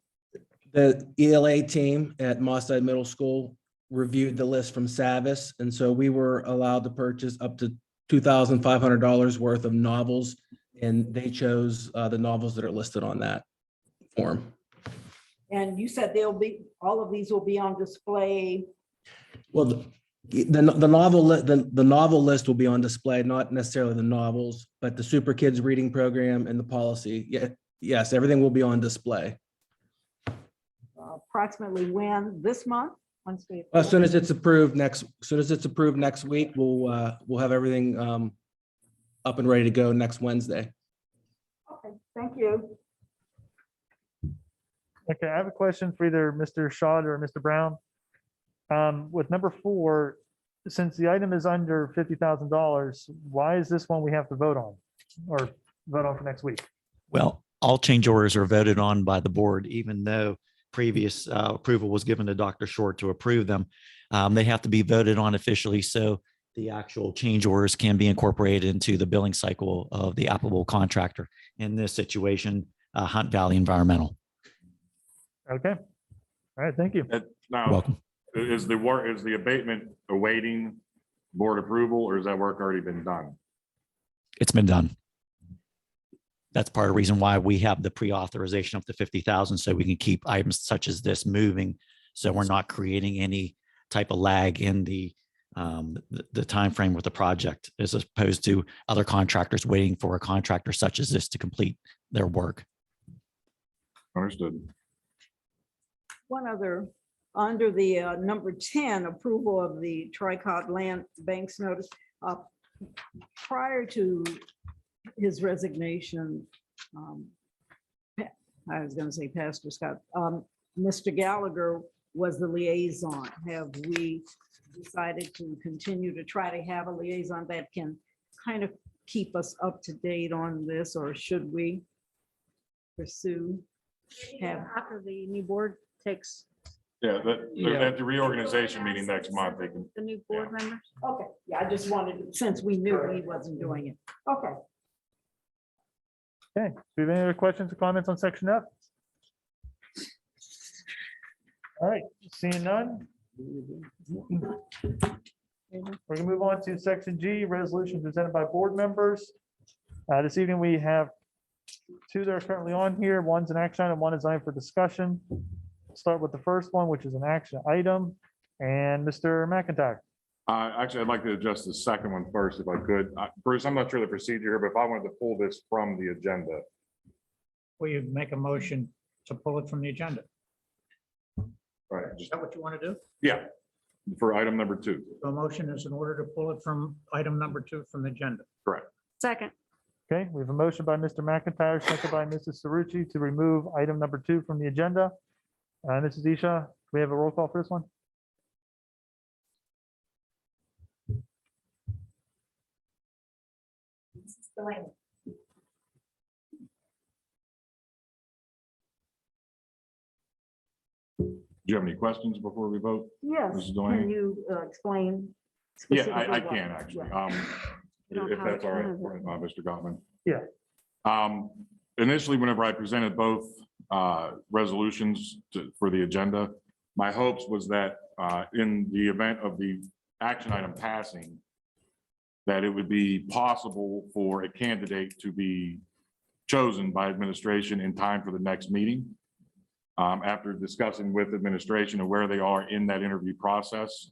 The ELA team at Mosside Middle School reviewed the list from Sbss, and so we were allowed to purchase up to $2,500 worth of novels, and they chose the novels that are listed on that form. And you said all of these will be on display. Well, the novel list will be on display, not necessarily the novels, but the Super Kids reading program and the policy. Yeah, yes, everything will be on display. Approximately when? This month? Once we. As soon as it's approved next week, we'll have everything up and ready to go next Wednesday. Okay, thank you. Okay, I have a question for either Mr. Shaw or Mr. Brown. With number 4, since the item is under $50,000, why is this one we have to vote on or vote on for next week? Well, all change orders are voted on by the board, even though previous approval was given to Dr. Short to approve them. They have to be voted on officially, so the actual change orders can be incorporated into the billing cycle of the applicable contractor. In this situation, Hunt Valley Environmental. Okay. All right, thank you. Now, Welcome. is the abatement awaiting board approval, or has that work already been done? It's been done. That's part of the reason why we have the pre-authorization up to 50,000, so we can keep items such as this moving. So we're not creating any type of lag in the timeframe with the project, as opposed to other contractors waiting for a contractor such as this to complete their work. Understood. One other, under the number 10, approval of the Tricod Land Banks notice. Prior to his resignation, I was going to say Pastor Scott, Mr. Gallagher was the liaison. Have we decided to continue to try to have a liaison that can kind of keep us up to date on this, or should we pursue? After the new board takes Yeah, at the reorganization meeting next month, they can. the new board members. Okay, yeah, I just wanted, since we knew he wasn't doing it. Okay. Okay, do we have any other questions or comments on section F? All right, seeing none. We're gonna move on to section G, resolution presented by board members. This evening, we have 2 that are currently on here. One's an action item, one is item for discussion. Start with the first one, which is an action item, and Mr. McIntyre. Actually, I'd like to address the second one first, if I could. Bruce, I'm not sure the procedure here, but if I wanted to pull this from the agenda. Will you make a motion to pull it from the agenda? Right. Is that what you want to do? Yeah, for item number 2. The motion is in order to pull it from item number 2 from the agenda. Correct. Second. Okay, we have a motion by Mr. McIntyre, second by Mrs. Cerrucci to remove item number 2 from the agenda. Mrs. Isha, we have a roll call for this one? Do you have any questions before we vote? Yes, Mrs. Delaney? can you explain? Yeah, specifically I what- can actually. yeah. If that's all right, Mr. Gottman. Yeah. Initially, whenever I presented both resolutions for the agenda, my hopes was that in the event of the action item passing, that it would be possible for a candidate to be chosen by administration in time for the next meeting. After discussing with administration and where they are in that interview process,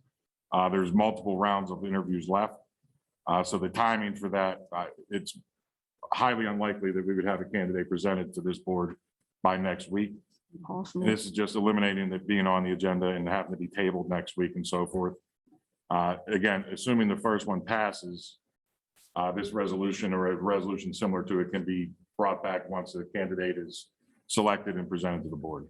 there's multiple rounds of interviews left. So the timing for that, it's highly unlikely that we would have a candidate presented to this board by next week. Awesome. This is just eliminating it being on the agenda and having to be tabled next week and so forth. Again, assuming the first one passes, this resolution or a resolution similar to it can be brought back once the candidate is selected and presented to the board.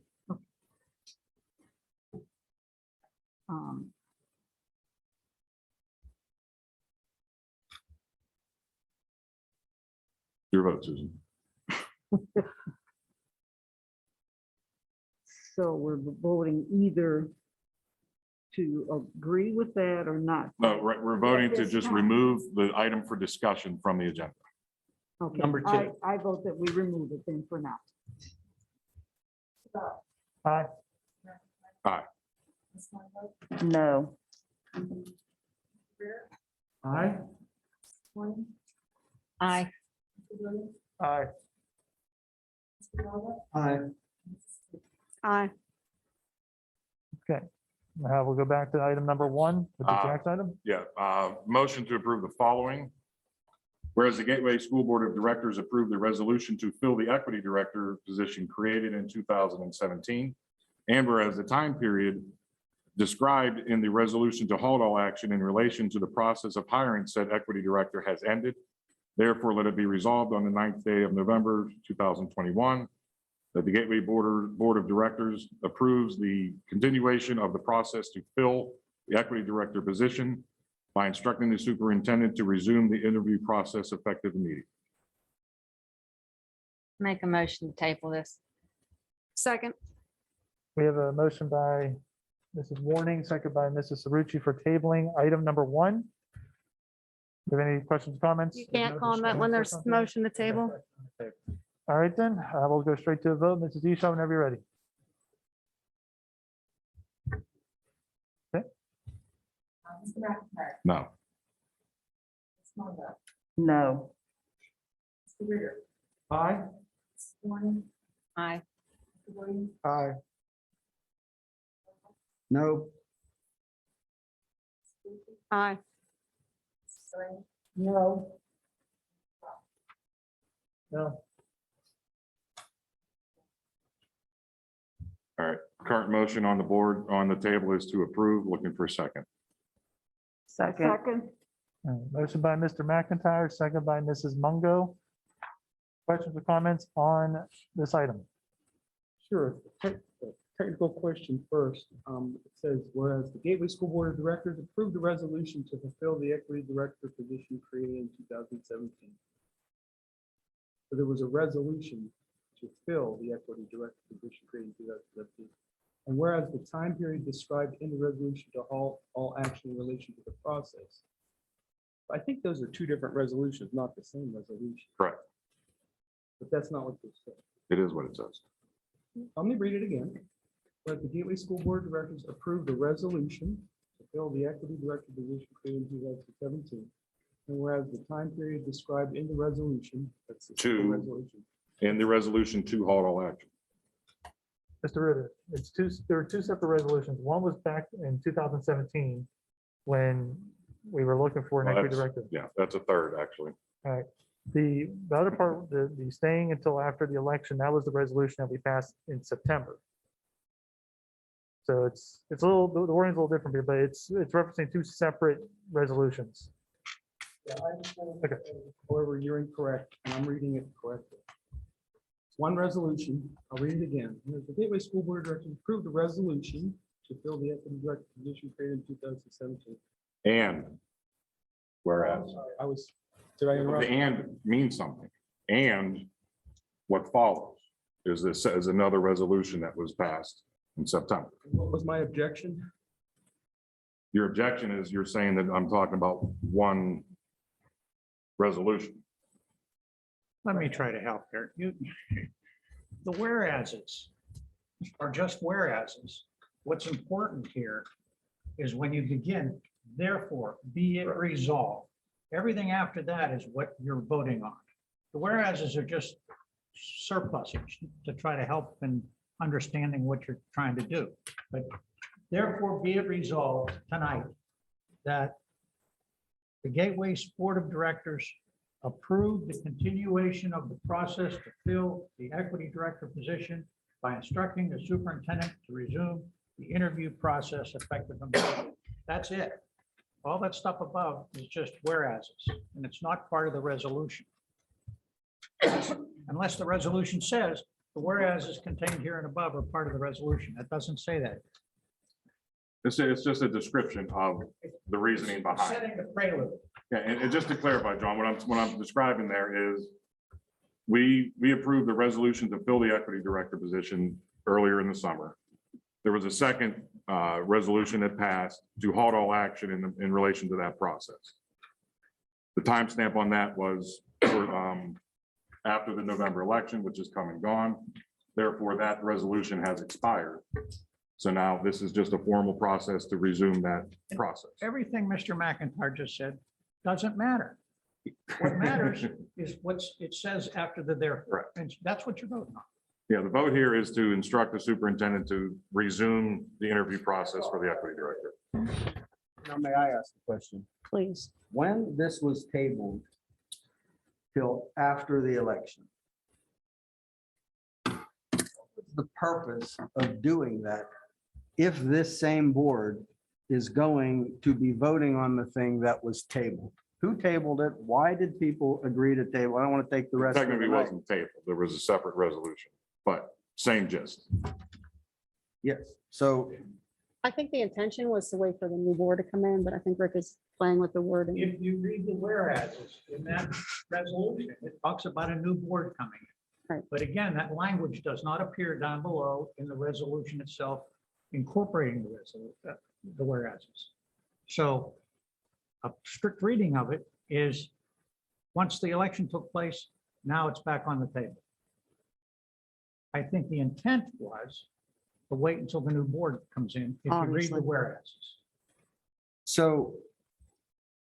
Your vote, Susan. So we're voting either to agree with that or not. No, we're voting to just remove the item for discussion from the agenda. Okay, Number 2. I vote that we remove it then for now. Aye. Aye. No. Aye. Aye. Aye. Aye. Aye. Okay. We'll go back to item number 1, with the Jack's item. Yeah, motion to approve the following. Whereas the Gateway School Board of Directors approved the resolution to fill the equity director position created in 2017. And whereas the time period described in the resolution to halt all action in relation to the process of hiring said equity director has ended. Therefore, let it be resolved on the 9th day of November 2021 that the Gateway Board of Directors approves the continuation of the process to fill the equity director position by instructing the superintendent to resume the interview process effective immediately. Make a motion to table this. Second. We have a motion by Mrs. Warning, second by Mrs. Sarucci for tabling item number 1. Do you have any questions, comments? You can't comment when there's motion to table. All right, then, we'll go straight to a vote. Mrs. Eshaw, whenever you're ready. Okay. No. No. Aye. Aye. Aye. No. Aye. No. No. All right, current motion on the board, on the table is to approve. Looking for a second. Second. Motion by Mr. McIntyre, second by Mrs. Mungo. Questions or comments on this item? Sure. Technical question first. It says, whereas the Gateway School Board of Directors approved the resolution to fulfill the equity director position created in 2017. So there was a resolution to fill the equity director position created in 2017. And whereas the time period described in the resolution to halt all action in relation to the process. I think those are two different resolutions, not the same resolution. Correct. But that's not what this says. It is what it says. Let me read it again. But the Gateway School Board of Directors approved a resolution to fill the equity director position created in 2017. And whereas the time period described in the resolution, that's the To- resolution. In the resolution to halt all action. Mr. Ritter, there are 2 separate resolutions. One was back in 2017 when we were looking for an Well, equity that's- director. Yeah, that's a third, actually. All right. The other part, the staying until after the election, that was the resolution that we passed in September. So it's a little, the wording's a little different here, but it's referencing 2 separate resolutions. Okay. However, you're incorrect, and I'm reading it correctly. It's one resolution. I'll read it again. The Gateway School Board of Directors approved the resolution to fill the equity director position created in 2017. And whereas. Did I The interrupt? and means something. And what follows is another resolution that was passed in September. What was my objection? Your objection is you're saying that I'm talking about one resolution. Let me try to help here. The whereases are just whereases. What's important here is when you begin, therefore, be it resolved. Everything after that is what you're voting on. The whereases are just surpluses to try to help in understanding what you're trying to do. But therefore, be it resolved tonight that the Gateway Board of Directors approve the continuation of the process to fill the equity director position by instructing the superintendent to resume the interview process effective immediately. That's it. All that stuff above is just whereases, and it's not part of the resolution. Unless the resolution says the whereases contained here and above are part of the resolution. That doesn't say that. It's just a description of the reasoning behind. Setting the prelude. Yeah, and just to clarify, John, what I'm describing there is we approved the resolution to fill the equity director position earlier in the summer. There was a second resolution that passed to halt all action in relation to that process. The timestamp on that was after the November election, which is come and gone. Therefore, that resolution has expired. So now this is just a formal process to resume that process. Everything Mr. McIntyre just said doesn't matter. What matters is it says after the there. Correct. And that's what you're voting on. Yeah, the vote here is to instruct the superintendent to resume the interview process for the equity director. Now, may I ask a question? Please. When this was tabled till after the election, what's the purpose of doing that if this same board is going to be voting on the thing that was tabled? Who tabled it? Why did people agree to table? I don't want to take the rest of the Technically night. wasn't tabled. There was a separate resolution, but same gist. Yes, so I think the intention was to wait for the new board to come in, but I think Rick is playing with the wording. If you read the whereases in that resolution, it talks about a new board coming in. Right. But again, that language does not appear down below in the resolution itself incorporating the whereases. So a strict reading of it is, once the election took place, now it's back on the table. I think the intent was to wait until the new board comes in, if you read Obviously. the whereases. So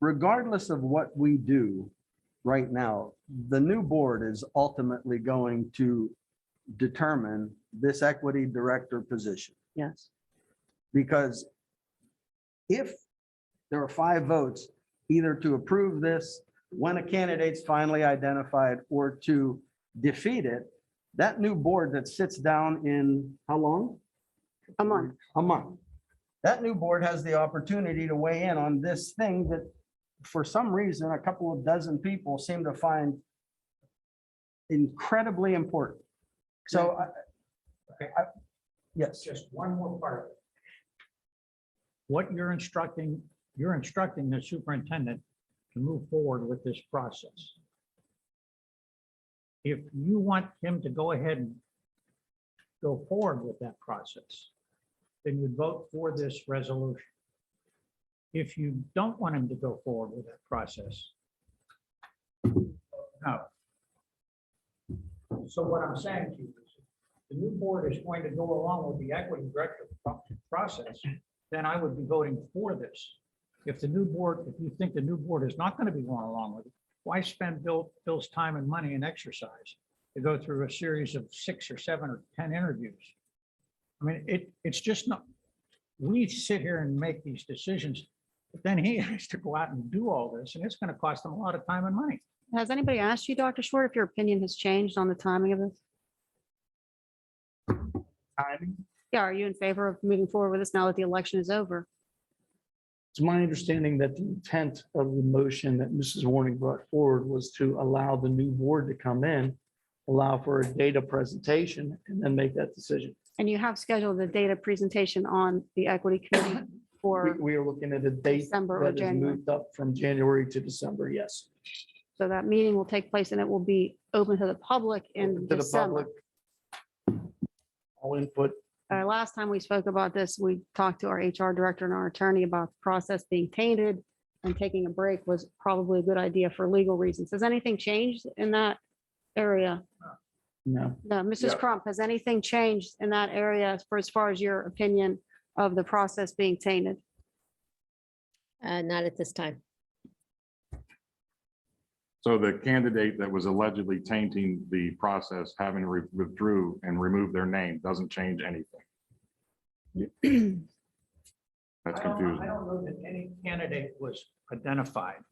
regardless of what we do right now, the new board is ultimately going to determine this equity director position. Yes. Because if there are 5 votes, either to approve this when a candidate's finally identified or to defeat it, that new board that sits down in how long? A month. A month. That new board has the opportunity to weigh in on this thing that for some reason, a couple of dozen people seem to find incredibly important. So, yes. Just one more part of it. What you're instructing the superintendent to move forward with this process. If you want him to go ahead and go forward with that process, then you vote for this resolution. If you don't want him to go forward with that process, no. So what I'm saying to you is, if the new board is going to go along with the equity director process, then I would be voting for this. If you think the new board is not going to be going along with it, why spend Bill's time and money and exercise to go through a series of 6 or 7 or 10 interviews? I mean, it's just not, we sit here and make these decisions, but then he has to go out and do all this, and it's going to cost him a lot of time and money. Has anybody asked you, Dr. Short, if your opinion has changed on the timing of this? Timing? Yeah, are you in favor of moving forward with this now that the election is over? It's my understanding that the intent of the motion that Mrs. Warning brought forward was to allow the new board to come in, allow for a data presentation, and then make that decision. And you have scheduled the data presentation on the equity committee for, We are looking at a date December or that is January. moved up from January to December, yes. so that meeting will take place and it will be open to the public in To the December. public. All input. Last time we spoke about this, we talked to our HR director and our attorney about the process being tainted, and taking a break was probably a good idea for legal reasons. Has anything changed in that area? No. No, Mrs. Yeah. Crump, has anything changed in that area as far as your opinion of the process being tainted? Not at this time. So the candidate that was allegedly tainting the process, having withdrew and removed their name, doesn't change anything. That's I confusing. don't know that any candidate was identified.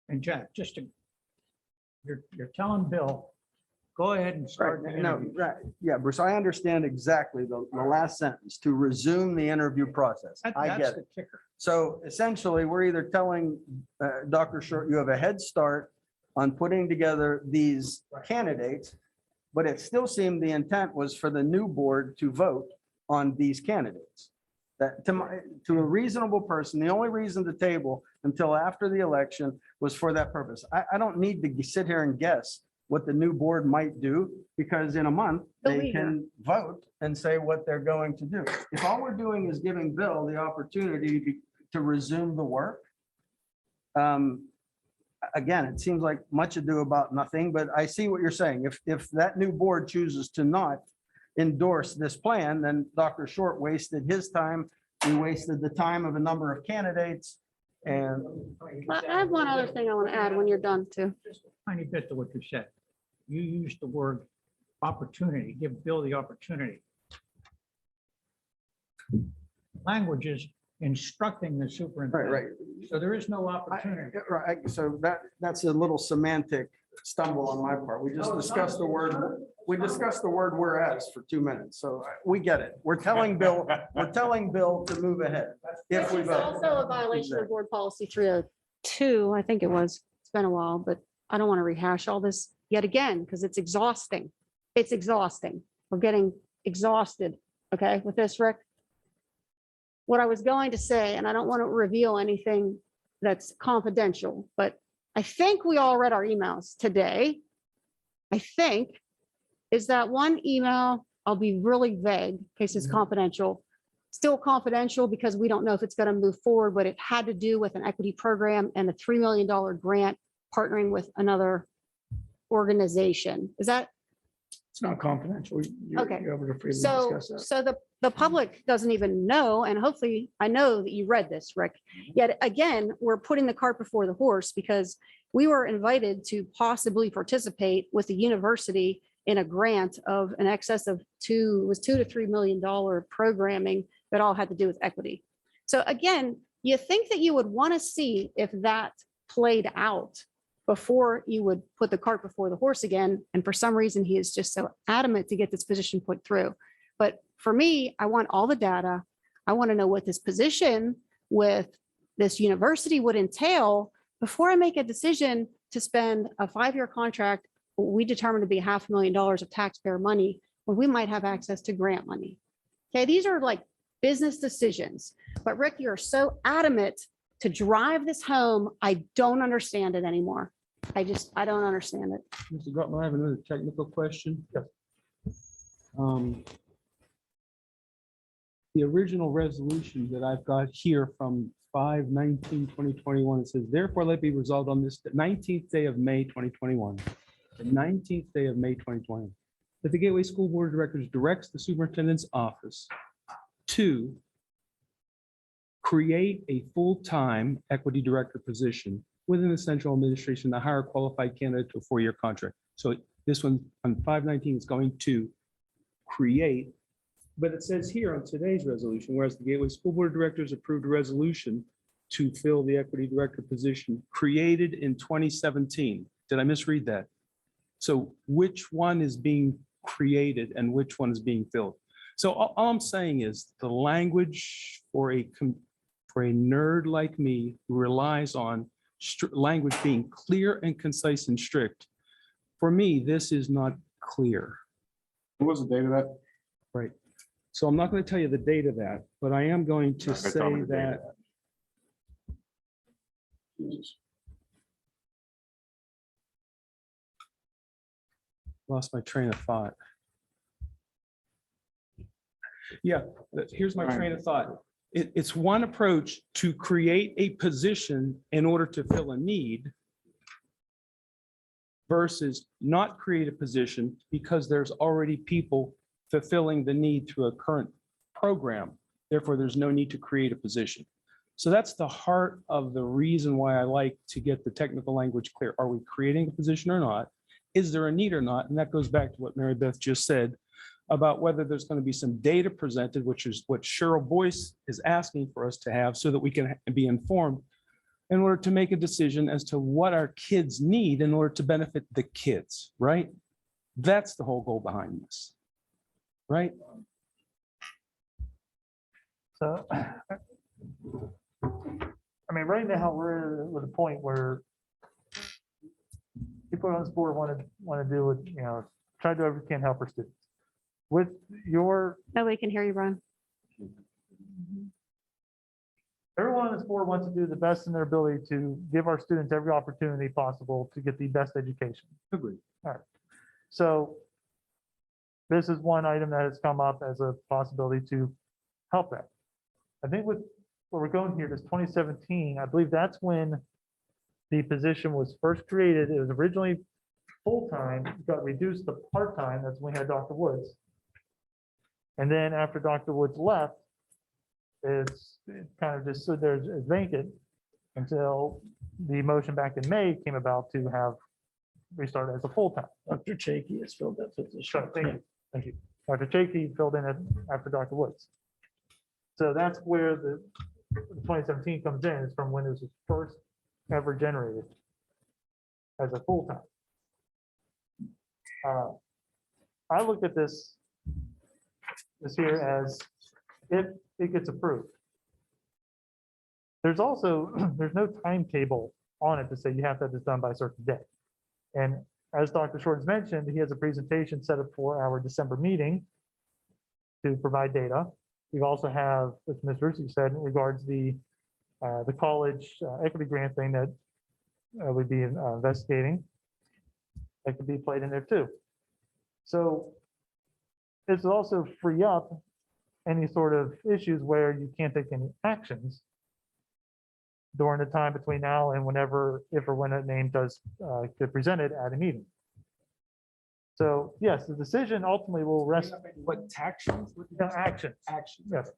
And Jack, you're telling Bill, go ahead and start the Right, no, interview. right, yeah, Bruce, I understand exactly the last sentence, to resume the interview process. I That's get the it. kicker. So essentially, we're either telling Dr. Short, you have a head start on putting together these candidates, but it still seemed the intent was for the new board to vote on these candidates. That to a reasonable person, the only reason to table until after the election was for that purpose. I don't need to sit here and guess what the new board might do, because in a month, they can vote and say what they're going to do. If all we're doing is giving Bill the opportunity to resume the work, again, it seems like much ado about nothing, but I see what you're saying. If that new board chooses to not endorse this plan, then Dr. Short wasted his time. We wasted the time of a number of candidates and I have one other thing I want to add when you're done too. Just a tiny bit to what you said. You used the word opportunity, give Bill the opportunity. Language is instructing the superintendent. right. So there is no opportunity. Right, so that's a little semantic stumble on my part. We just discussed the word, whereas for 2 minutes, so we get it. We're telling Bill to move ahead. If we It's vote. also a violation of board policy 302, I think it was. It's been a while, but I don't want to rehash all this yet again because it's exhausting. It's exhausting. We're getting exhausted, okay, with this, Rick? What I was going to say, and I don't want to reveal anything that's confidential, but I think we all read our emails today. I think, is that one email, I'll be really vague in case it's confidential, still confidential because we don't know if it's going to move forward, but it had to do with an equity program and a $3 million grant partnering with another organization. Is that? It's not confidential. Okay. You're able to freely So, discuss that. so the public doesn't even know, and hopefully I know that you read this, Rick. Yet again, we're putting the cart before the horse because we were invited to possibly participate with the university in a grant of an excess of $2 to $3 million programming that all had to do with equity. So again, you think that you would want to see if that played out before you would put the cart before the horse again. And for some reason, he is just so adamant to get this position put through. But for me, I want all the data. I want to know what this position with this university would entail before I make a decision to spend a 5-year contract we determined to be $500,000 of taxpayer money when we might have access to grant money. Okay, these are like business decisions. But Rick, you're so adamant to drive this home. I don't understand it anymore. I don't understand it. Mr. Gutman, I have another technical question. The original resolution that I've got here from 5/19/2021, it says, therefore let be resolved on this 19th day of May 2021, the 19th day of May 2020, that the Gateway School Board of Directors directs the superintendent's office to create a full-time equity director position within the central administration to hire a qualified candidate to a 4-year contract. So this one on 5/19 is going to create, but it says here on today's resolution, whereas the Gateway School Board of Directors approved a resolution to fill the equity director position created in 2017. Did I misread that? So which one is being created and which one is being filled? So all I'm saying is the language for a nerd like me who relies on language being clear and concise and strict. For me, this is not clear. What was the date of that? Right. So I'm not going to tell you the date of that, but I am going to Okay, tell me say the date of that. Jesus. Lost my train of thought. Yeah, here's my train of thought. It's one approach to create a position in order to fill a need versus not create a position because there's already people fulfilling the need through a current program. Therefore, there's no need to create a position. So that's the heart of the reason why I like to get the technical language clear. Are we creating a position or not? Is there a need or not? And that goes back to what Mary Beth just said about whether there's going to be some data presented, which is what Cheryl Boyce is asking for us to have so that we can be informed in order to make a decision as to what our kids need in order to benefit the kids, right? That's the whole goal behind this, right? So, I mean, right now, we're at a point where people on this board want to do what, try to do everything we can help our students. With your, Nobody can hear you, Brian. everyone on this board wants to do the best in their ability to give our students every opportunity possible to get the best education. Agreed. All right. So this is one item that has come up as a possibility to help that. I think with where we're going here, this 2017, I believe that's when the position was first created, it was originally full-time, got reduced to part-time, that's when we had Dr. Woods. And then after Dr. Woods left, it kind of just stood there as vacant until the motion back in May came about to have restart as a full-time. Dr. Chakey has filled that position. Sure, thank you, thank you. Dr. Chakey filled in after Dr. Woods. So that's where the 2017 comes in, is from when it was first ever generated as a full-time. I look at this here as if it gets approved. There's also, there's no timetable on it to say you have to have this done by a certain day. And as Dr. Short has mentioned, he has a presentation set up for our December meeting to provide data. We also have, as Ms. Rusi said, in regards the college equity grant thing that we'd be investigating. That could be played in there too. So this will also free up any sort of issues where you can't take any actions during the time between now and whenever, if or when a name does get presented at a meeting. So yes, the decision ultimately will rest. What actions? No, actions. Actions. Yes.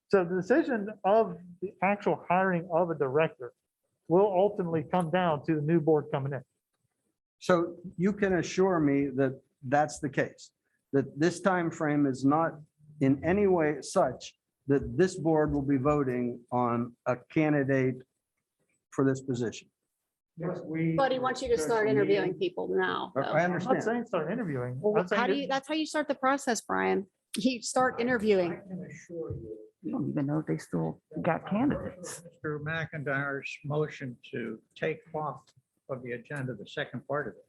So the decision of the actual hiring of a director will ultimately come down to the new board coming in. So you can assure me that that's the case, that this time frame is not in any way such that this board will be voting on a candidate for this position. But he wants you to start interviewing people now. though. I I'm not understand. saying start interviewing. Well, I'm saying how do that- you, that's how you start the process, Brian. You start interviewing. You don't even know if they still got candidates. Mr. McIntyre's motion to take off of the agenda, the second part of this.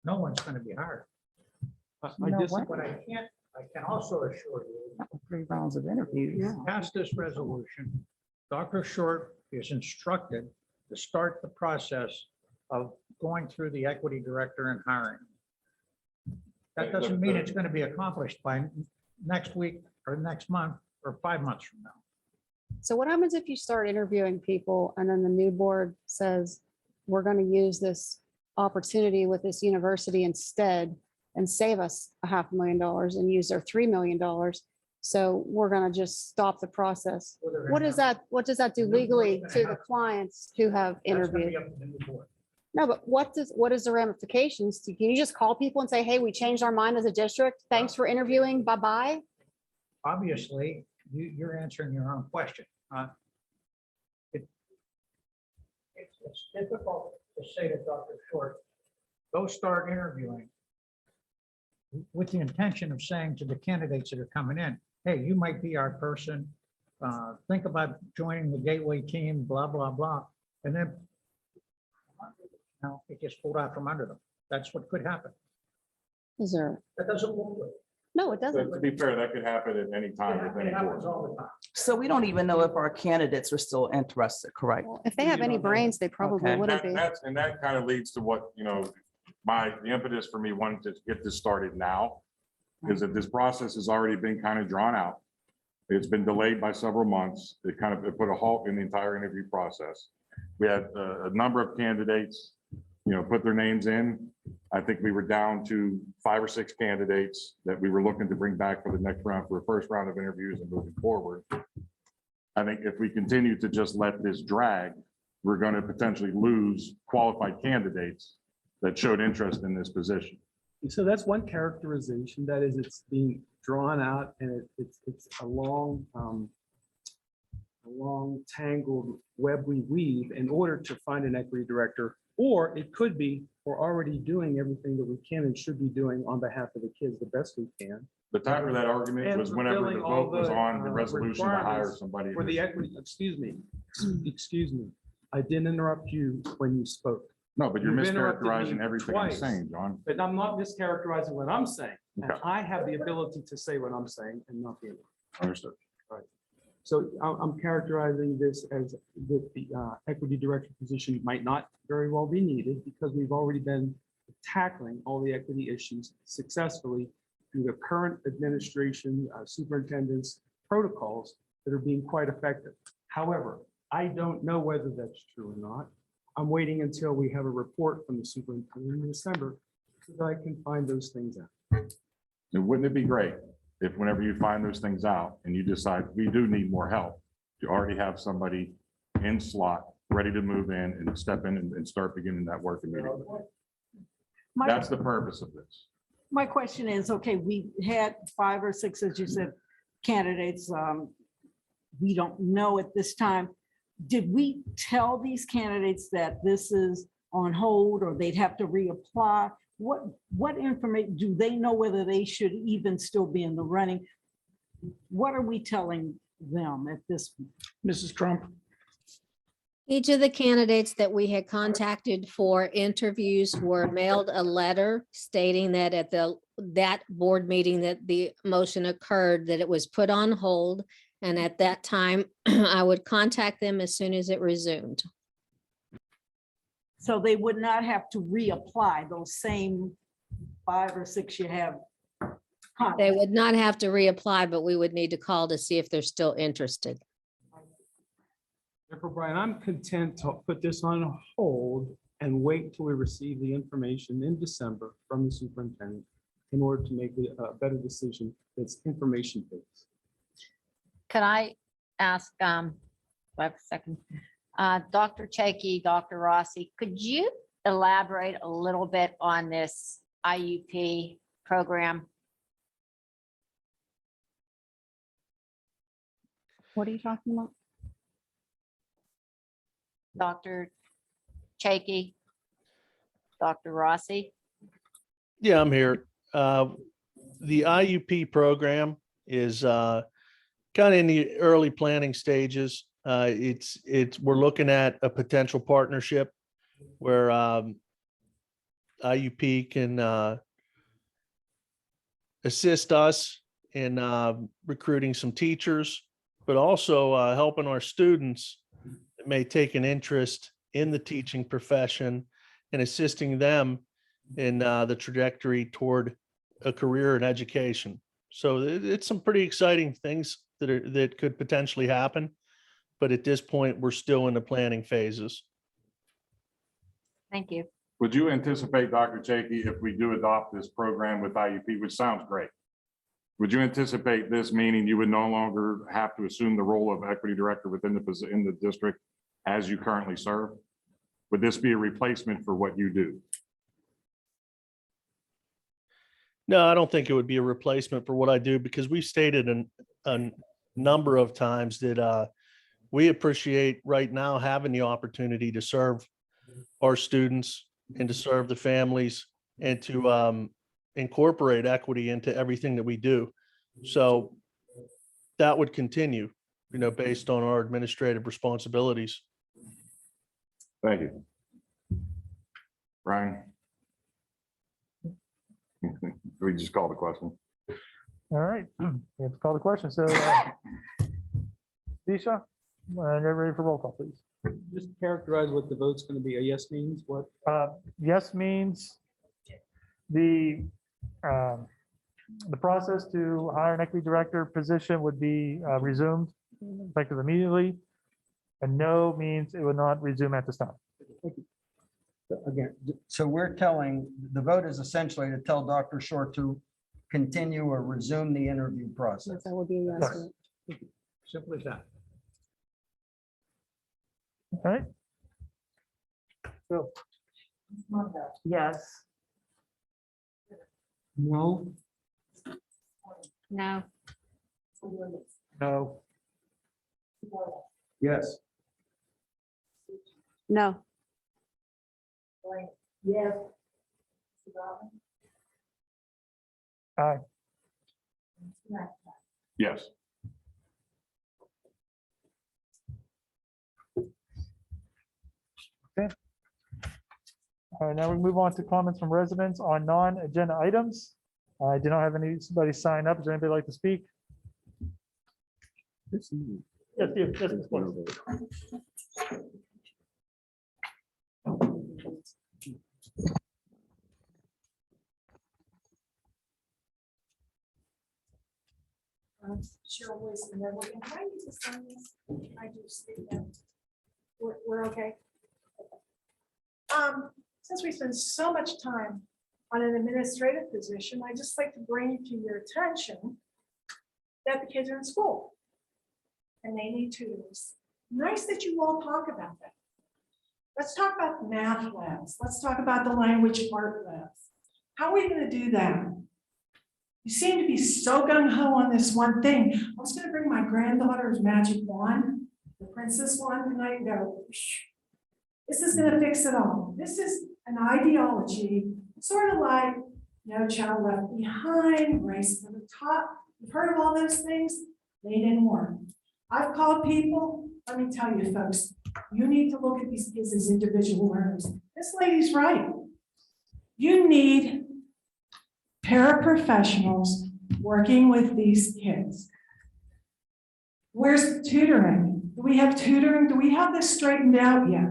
No one's going to be hired. You know what? But I can also assure you, 3 rounds of interviews. pass this resolution, Dr. Short is instructed to start the process of going through the equity director and hiring. That doesn't mean it's going to be accomplished by next week or next month or 5 months from now. So what happens if you start interviewing people and then the new board says, we're going to use this opportunity with this university instead and save us $500,000 and use their $3 million? So we're going to just stop the process. What does that do legally to the clients who have That's going to interviewed? be up to the new board. No, but what is the ramifications? Can you just call people and say, hey, we changed our mind as a district. Thanks for interviewing. Bye-bye. Obviously, you're answering your own question. It's difficult to say to Dr. Short, go start interviewing with the intention of saying to the candidates that are coming in, hey, you might be our person. Think about joining the Gateway team, blah, blah, blah. And then it gets pulled out from under them. That's what could happen. Is there? That doesn't look good. No, it doesn't. To be fair, that could happen at any time with any It happens board. all the time. So we don't even know if our candidates are still interested, correct? If they have any brains, they probably Okay. wouldn't be. And that kind of leads to what, the impetus for me wanting to get this started now is that this process has already been kind of drawn out. It's been delayed by several months. It put a halt in the entire interview process. We had a number of candidates, put their names in. I think we were down to 5 or 6 candidates that we were looking to bring back for the next round, for a first round of interviews and moving forward. I think if we continue to just let this drag, we're going to potentially lose qualified candidates that showed interest in this position. So that's one characterization. That is, it's being drawn out and it's a long tangled web we weave in order to find an equity director. Or it could be, we're already doing everything that we can and should be doing on behalf of the kids the best we can. The time for that argument And was whenever the fulfilling all vote was on the the, resolution to hire requirements somebody. For the equity, excuse me. I didn't interrupt you when you spoke. No, but you're You've interrupted mischaracterizing me everything I'm twice. saying, John. But I'm not mischaracterizing what I'm saying. And Okay. I have the ability to say what I'm saying and not the other. Understood. Right. So I'm characterizing this as that the equity director position might not very well be needed because we've already been tackling all the equity issues successfully through the current administration, superintendent's protocols that are being quite effective. However, I don't know whether that's true or not. I'm waiting until we have a report from the superintendent in December so that I can find those things out. And wouldn't it be great if whenever you find those things out and you decide we do need more help, you already have somebody in slot, ready to move in and step in and start beginning that work immediately. My- That's the purpose of this. My question is, okay, we had 5 or 6, as you said, candidates. We don't know at this time. Did we tell these candidates that this is on hold or they'd have to reapply? What information, do they know whether they should even still be in the running? What are we telling them at this point? Mrs. Trump? Each of the candidates that we had contacted for interviews were mailed a letter stating that at that board meeting that the motion occurred, that it was put on hold. And at that time, I would contact them as soon as it resumed. So they would not have to reapply those same 5 or 6 you have. They would not have to reapply, but we would need to call to see if they're still interested. Therefore, Brian, I'm content to put this on hold and wait till we receive the information in December from the superintendent in order to make a better decision that's information-based. Could I ask, I have a second, Dr. Chaky, Dr. Rossi, could you elaborate a little bit on this IUP program? What are you talking about? Dr. Chaky, Dr. Rossi? Yeah, I'm here. The IUP program is kind of in the early planning stages. We're looking at a potential partnership where IUP can assist us in recruiting some teachers, but also helping our students that may take an interest in the teaching profession and assisting them in the trajectory toward a career in education. So it's some pretty exciting things that could potentially happen. But at this point, we're still in the planning phases. Thank you. Would you anticipate, Dr. Chaky, if we do adopt this program with IUP, which sounds great, would you anticipate this meaning you would no longer have to assume the role of equity director within the district as you currently serve? Would this be a replacement for what you do? No, I don't think it would be a replacement for what I do, because we've stated a number of times that we appreciate right now having the opportunity to serve our students and to serve the families and to incorporate equity into everything that we do. So that would continue, based on our administrative responsibilities. Thank you. Brian? We just called the question. All right, we have to call the question. So, Disha, you're ready for roll call, please. Just characterize what the vote's going to be. A yes means what? Yes means the process to hire an equity director position would be resumed effective immediately. And no means it would not resume at this time. Again, so we're telling, the vote is essentially to tell Dr. Short to continue or resume the interview process. That would be a yes. Yes. Simple as that. All right. So, Yes. No. No. no, Yes. No. Yes. aye. Yes. All right, now we move on to comments from residents on non-agenda items. I do not have anybody sign up. Does anybody like to speak? Yes, you. Yes, please. Cheryl Wilson, can I need to sign this? I do see that. We're okay. Since we spend so much time on an administrative position, I just like to bring to your attention that the kids are in school and they need tutors. Nice that you all talk about that. Let's talk about math labs. Let's talk about the language art labs. How are we going to do that? You seem to be so gung-ho on this one thing. I was going to bring my granddaughter's magic wand, the princess wand tonight, and go, "Shh. This is going to fix it all." This is an ideology, sort of like No Child Left Behind, Race to the Top. You've heard of all those things? They didn't work. I've called people. Let me tell you, folks, you need to look at these kids as individual learners. This lady's right. You need paraprofessionals working with these kids. Where's the tutoring? Do we have tutoring? Do we have this straightened out yet?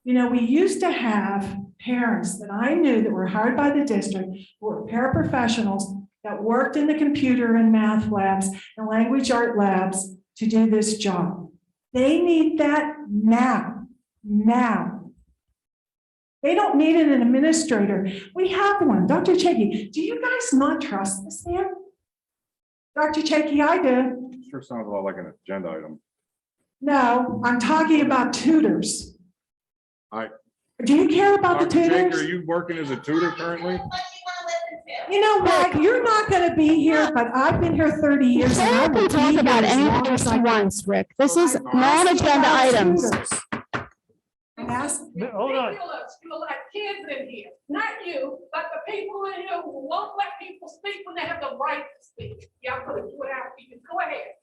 You know, we used to have parents that I knew that were hired by the district, who were paraprofessionals that worked in the computer and math labs and language art labs to do this job. They need that now. They don't need an administrator. We have one. Dr. Cheki, do you guys not trust this man? Dr. Cheki, I do. Sure sounds a lot like an agenda item. No, I'm talking about tutors. I, Do you care about the Dr. Jake, tutors? are you working as a tutor currently? You know what? You're not going to be here, but I've been here 30 years. and I Sam will can be talk about here as long anything as I he can. wants, Rick. This is I'm non-agenda asking about items. tutors. I'm asking. Hold on. You let kids in here, not you, but the people in here who won't let people speak when they have the right to speak. Y'all could have put out, you can go ahead.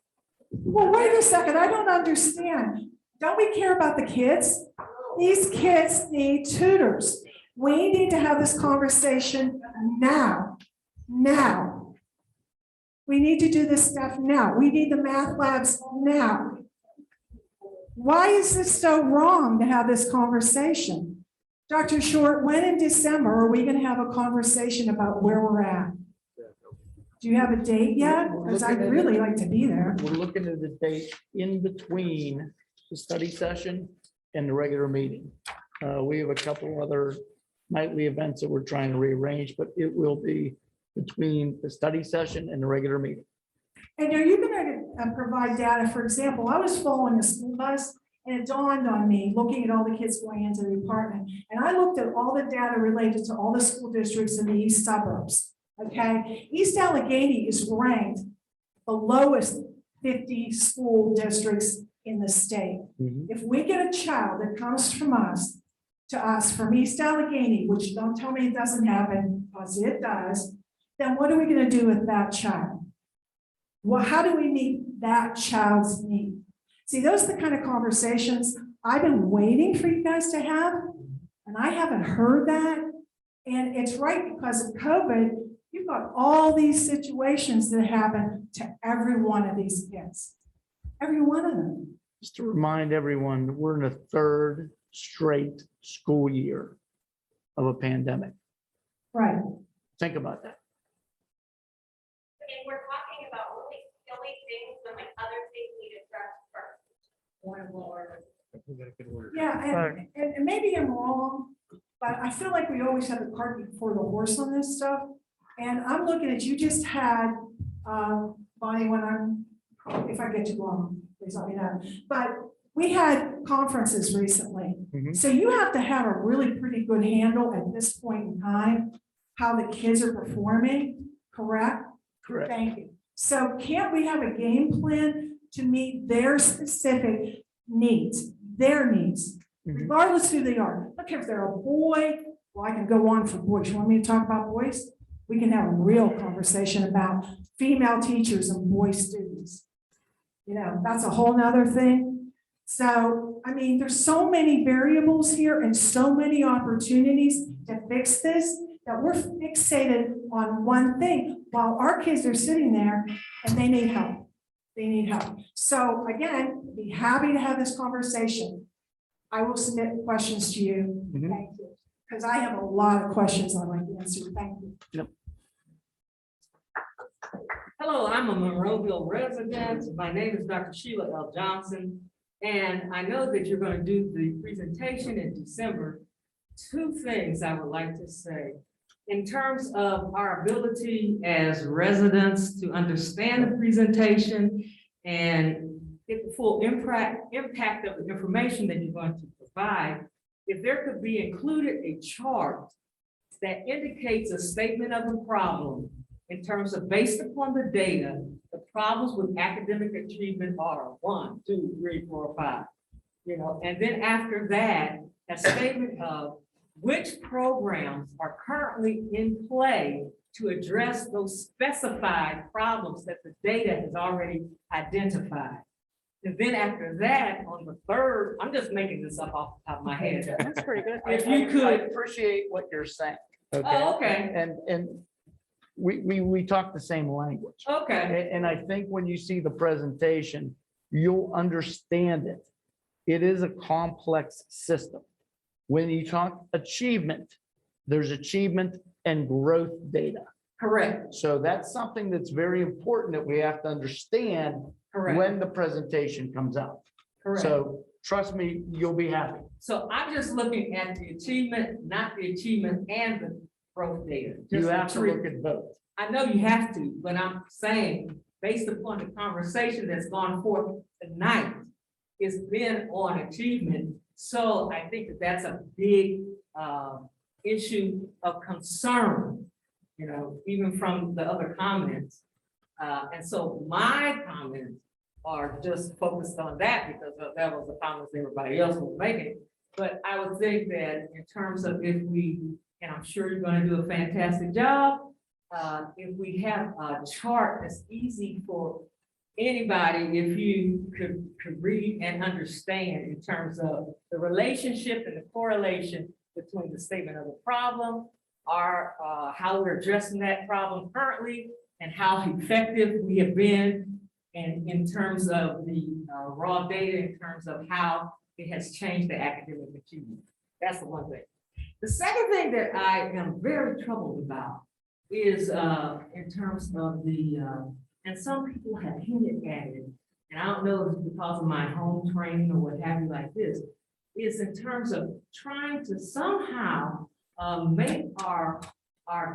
Well, wait a second. I don't understand. Don't we care about the kids? These kids need tutors. We need to have this conversation now. Now. We need to do this stuff now. We need the math labs now. Why is this so wrong to have this conversation? Dr. Short, when in December are we going to have a conversation about where we're at? Do you have a date yet? Because I'd really like to be there. We're looking at the date in between the study session and the regular meeting. We have a couple other nightly events that we're trying to rearrange, but it will be between the study session and the regular meeting. And are you going to provide data? For example, I was following a school bus and it dawned on me, looking at all the kids going into the apartment. And I looked at all the data related to all the school districts in the east suburbs. Okay. East Allegheny is ranked the lowest 50 school districts in the state. If we get a child that comes from us to us from East Allegheny, which don't tell me it doesn't happen, because it does, then what are we going to do with that child? Well, how do we meet that child's need? See, those are the kind of conversations I've been waiting for you guys to have, and I haven't heard that. And it's right because of COVID, you've got all these situations that happen to every one of these kids. Every one of them. Just to remind everyone, we're in a third straight school year of a pandemic. Right. Think about that. And we're talking about really silly things when like other things need addressed first. Yeah, and maybe I'm wrong, but I feel like we always have the cart before the horse on this stuff. And I'm looking at, you just had, Bonnie, if I get you wrong, please let me know. But we had conferences recently. So you have to have a really pretty good handle at this point in time, how the kids are performing, correct? Correct. Thank you. So can't we have a game plan to meet their specific needs, their needs, regardless who they are? I don't care if they're a boy. Well, I can go on for boys. You want me to talk about boys? We can have a real conversation about female teachers and boy students. You know, that's a whole nother thing. So, I mean, there's so many variables here and so many opportunities to fix this that we're fixated on one thing while our kids are sitting there and they need help. They need help. So again, be happy to have this conversation. I will submit questions to you. Thank you. Because I have a lot of questions I'd like to answer. Thank you. Yep. Hello, I'm a Monroeville resident. My name is Dr. Sheila L. Johnson. And I know that you're going to do the presentation in December. two things I would like to say. In terms of our ability as residents to understand the presentation and get the full impact of the information that you're going to provide, if there could be included a chart that indicates a statement of a problem in terms of, based upon the data, the problems with academic achievement are 1, 2, 3, 4, 5. You know, and then after that, a statement of which programs are currently in play to address those specified problems that the data has already identified. And then after that, on the third, I'm just making this up off the top of my head. That's pretty good. If you I could. appreciate what you're saying. Oh, okay. And we talk the same language. Okay. And I think when you see the presentation, you'll understand it. It is a complex system. When you talk achievement, there's achievement and growth data. Correct. So that's something that's very important that we have to understand Correct. when the presentation comes out. Correct. So trust me, you'll be happy. So I'm just looking at the achievement, not the achievement and the growth data. You Just have the to three. look at both. I know you have to, but I'm saying, based upon the conversation that's gone forth tonight, it's been on achievement. So I think that that's a big issue of concern, you know, even from the other comments. And so my comments are just focused on that because that was the comments everybody else was making. But I would think that in terms of if we, and I'm sure you're going to do a fantastic job, if we have a chart that's easy for anybody, if you could read and understand in terms of the relationship and the correlation between the statement of the problem, how we're addressing that problem currently, and how effective we have been, and in terms of the raw data, in terms of how it has changed the academic achievement. That's the one thing. The second thing that I am very troubled about is in terms of the and some people have hinted at it, and I don't know if it's because of my home training or what have you like this, is in terms of trying to somehow make our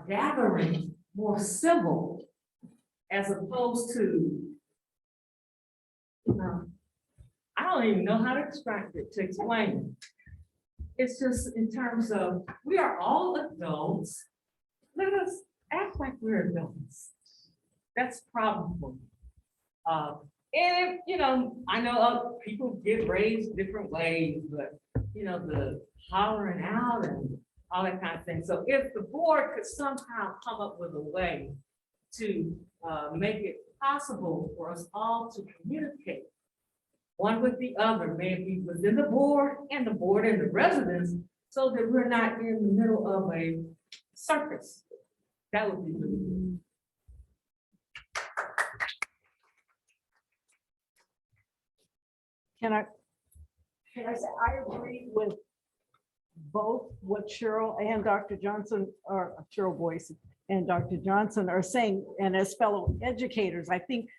gatherings more civil, as opposed to, I don't even know how to explain it. It's just in terms of, we are all adults. Let us act like we're adults. That's probably. And you know, I know people get raised different ways, but you know, the hollering out and all that kind of thing. So if the board could somehow come up with a way to make it possible for us all to communicate one with the other, maybe within the board and the residents, so that we're not in the middle of a circus. That would be really good. Can I say, I agree with both what Cheryl and Dr. Johnson, or Cheryl Boyce and Dr. Johnson are saying, and as fellow educators, I think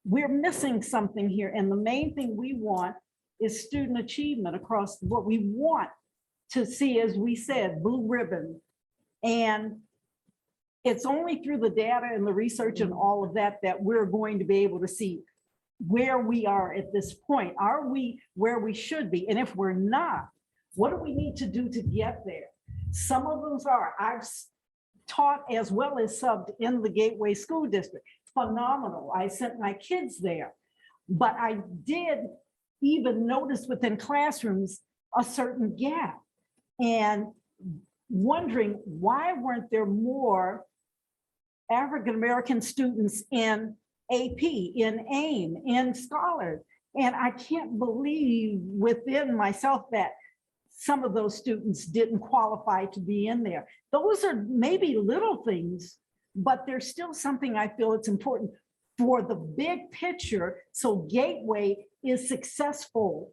we're missing something here. And the main thing we want is student achievement across what we want to see, as we said, blue ribbon. And it's only through the data and the research and all of that that we're going to be able to see where we are at this point. Are we where we should be? And if we're not, what do we need to do to get there? Some of those are, I've taught as well as subbed in the Gateway School District. Phenomenal. I sent my kids there, but I did even notice within classrooms a certain gap, and wondering why weren't there more African-American students in AP, in AIM, in Scholars. And I can't believe within myself that some of those students didn't qualify to be in there. Those are maybe little things, but there's still something I feel it's important for the big picture, so Gateway is successful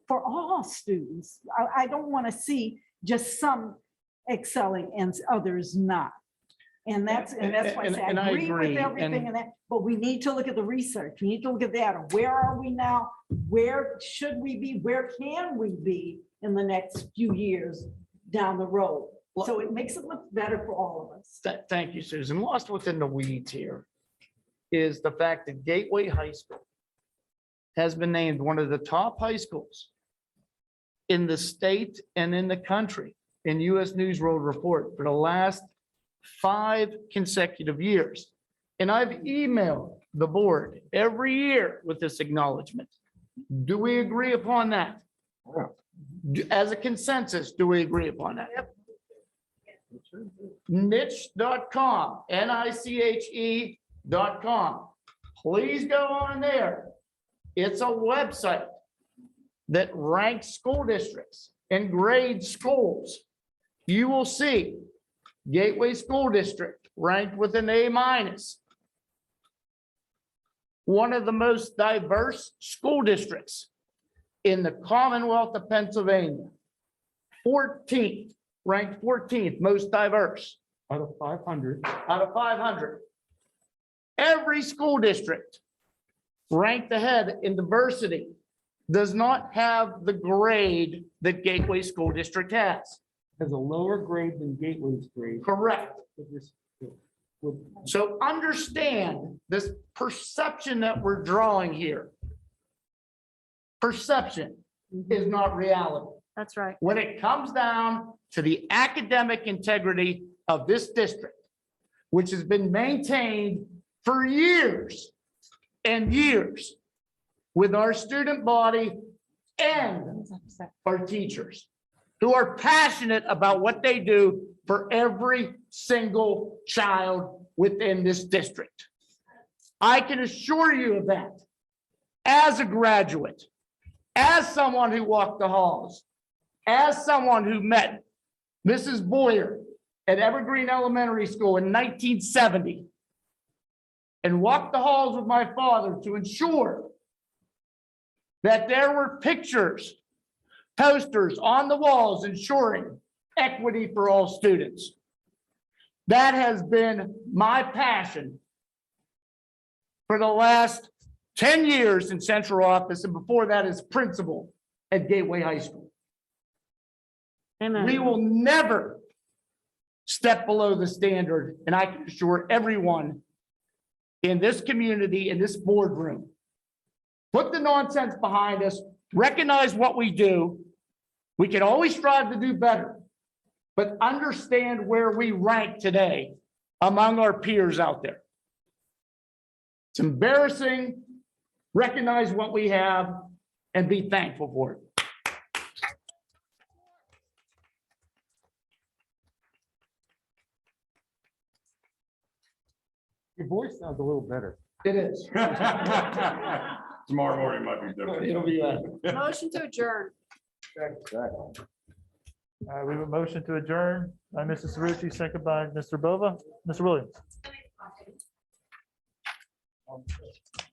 for all students. I don't want to see just some excelling and others not. And that's why I say I agree with everything in that, but we need to look at the research. We need to look at data. Where are we now? Where should we be? Where can we be in the next few years? down the road. So it makes it look better for all of us. Thank you, Susan. Lost within the weeds here is the fact that Gateway High School has been named one of the top high schools in the state and in the country in US News World Report for the last 5 consecutive years. And I've emailed the board every year with this acknowledgement. Do we agree upon that? As a consensus, do we agree upon that? Niche.com, NICHE.com. Please go on there. It's a website that ranks school districts and grades schools. You will see Gateway School District ranked with an A-. One of the most diverse school districts in the Commonwealth of Pennsylvania. 14th, ranked 14th, most diverse. Out of 500. Out of 500. Every school district ranked ahead in diversity does not have the grade that Gateway School District has. Has a lower grade than Gateway's grade. Correct. So understand this perception that we're drawing here. Perception is not reality. That's right. When it comes down to the academic integrity of this district, which has been maintained for years and years with our student body and our teachers who are passionate about what they do for every single child within this district. I can assure you of that. As a graduate, as someone who walked the halls, as someone who met Mrs. Boyer at Evergreen Elementary School in 1970 and walked the halls with my father to ensure that there were pictures, posters on the walls ensuring equity for all students. That has been my passion for the last 10 years in central office, and before that as principal at Gateway High School. Amen. We will never step below the standard, and I can assure everyone in this community, in this boardroom, put the nonsense behind us, recognize what we do. We can always strive to do better, but understand where we rank today among our peers out there. It's embarrassing. Recognize what we have and be thankful for it. Your voice sounds a little better. It is. Tomorrow morning might be different. It'll be Motion to adjourn. We have a motion to adjourn by Mrs. Cerruti, second by Mr. Bova. Mr. Williams. All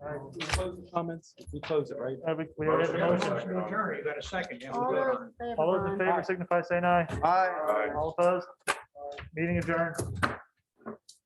right, we close the comments. We close it, right? We already have a motion. You got a second. Yeah, we All did. those in favor, All those in Ron? favor signify by saying aye. Aye. All opposed? Meeting adjourned.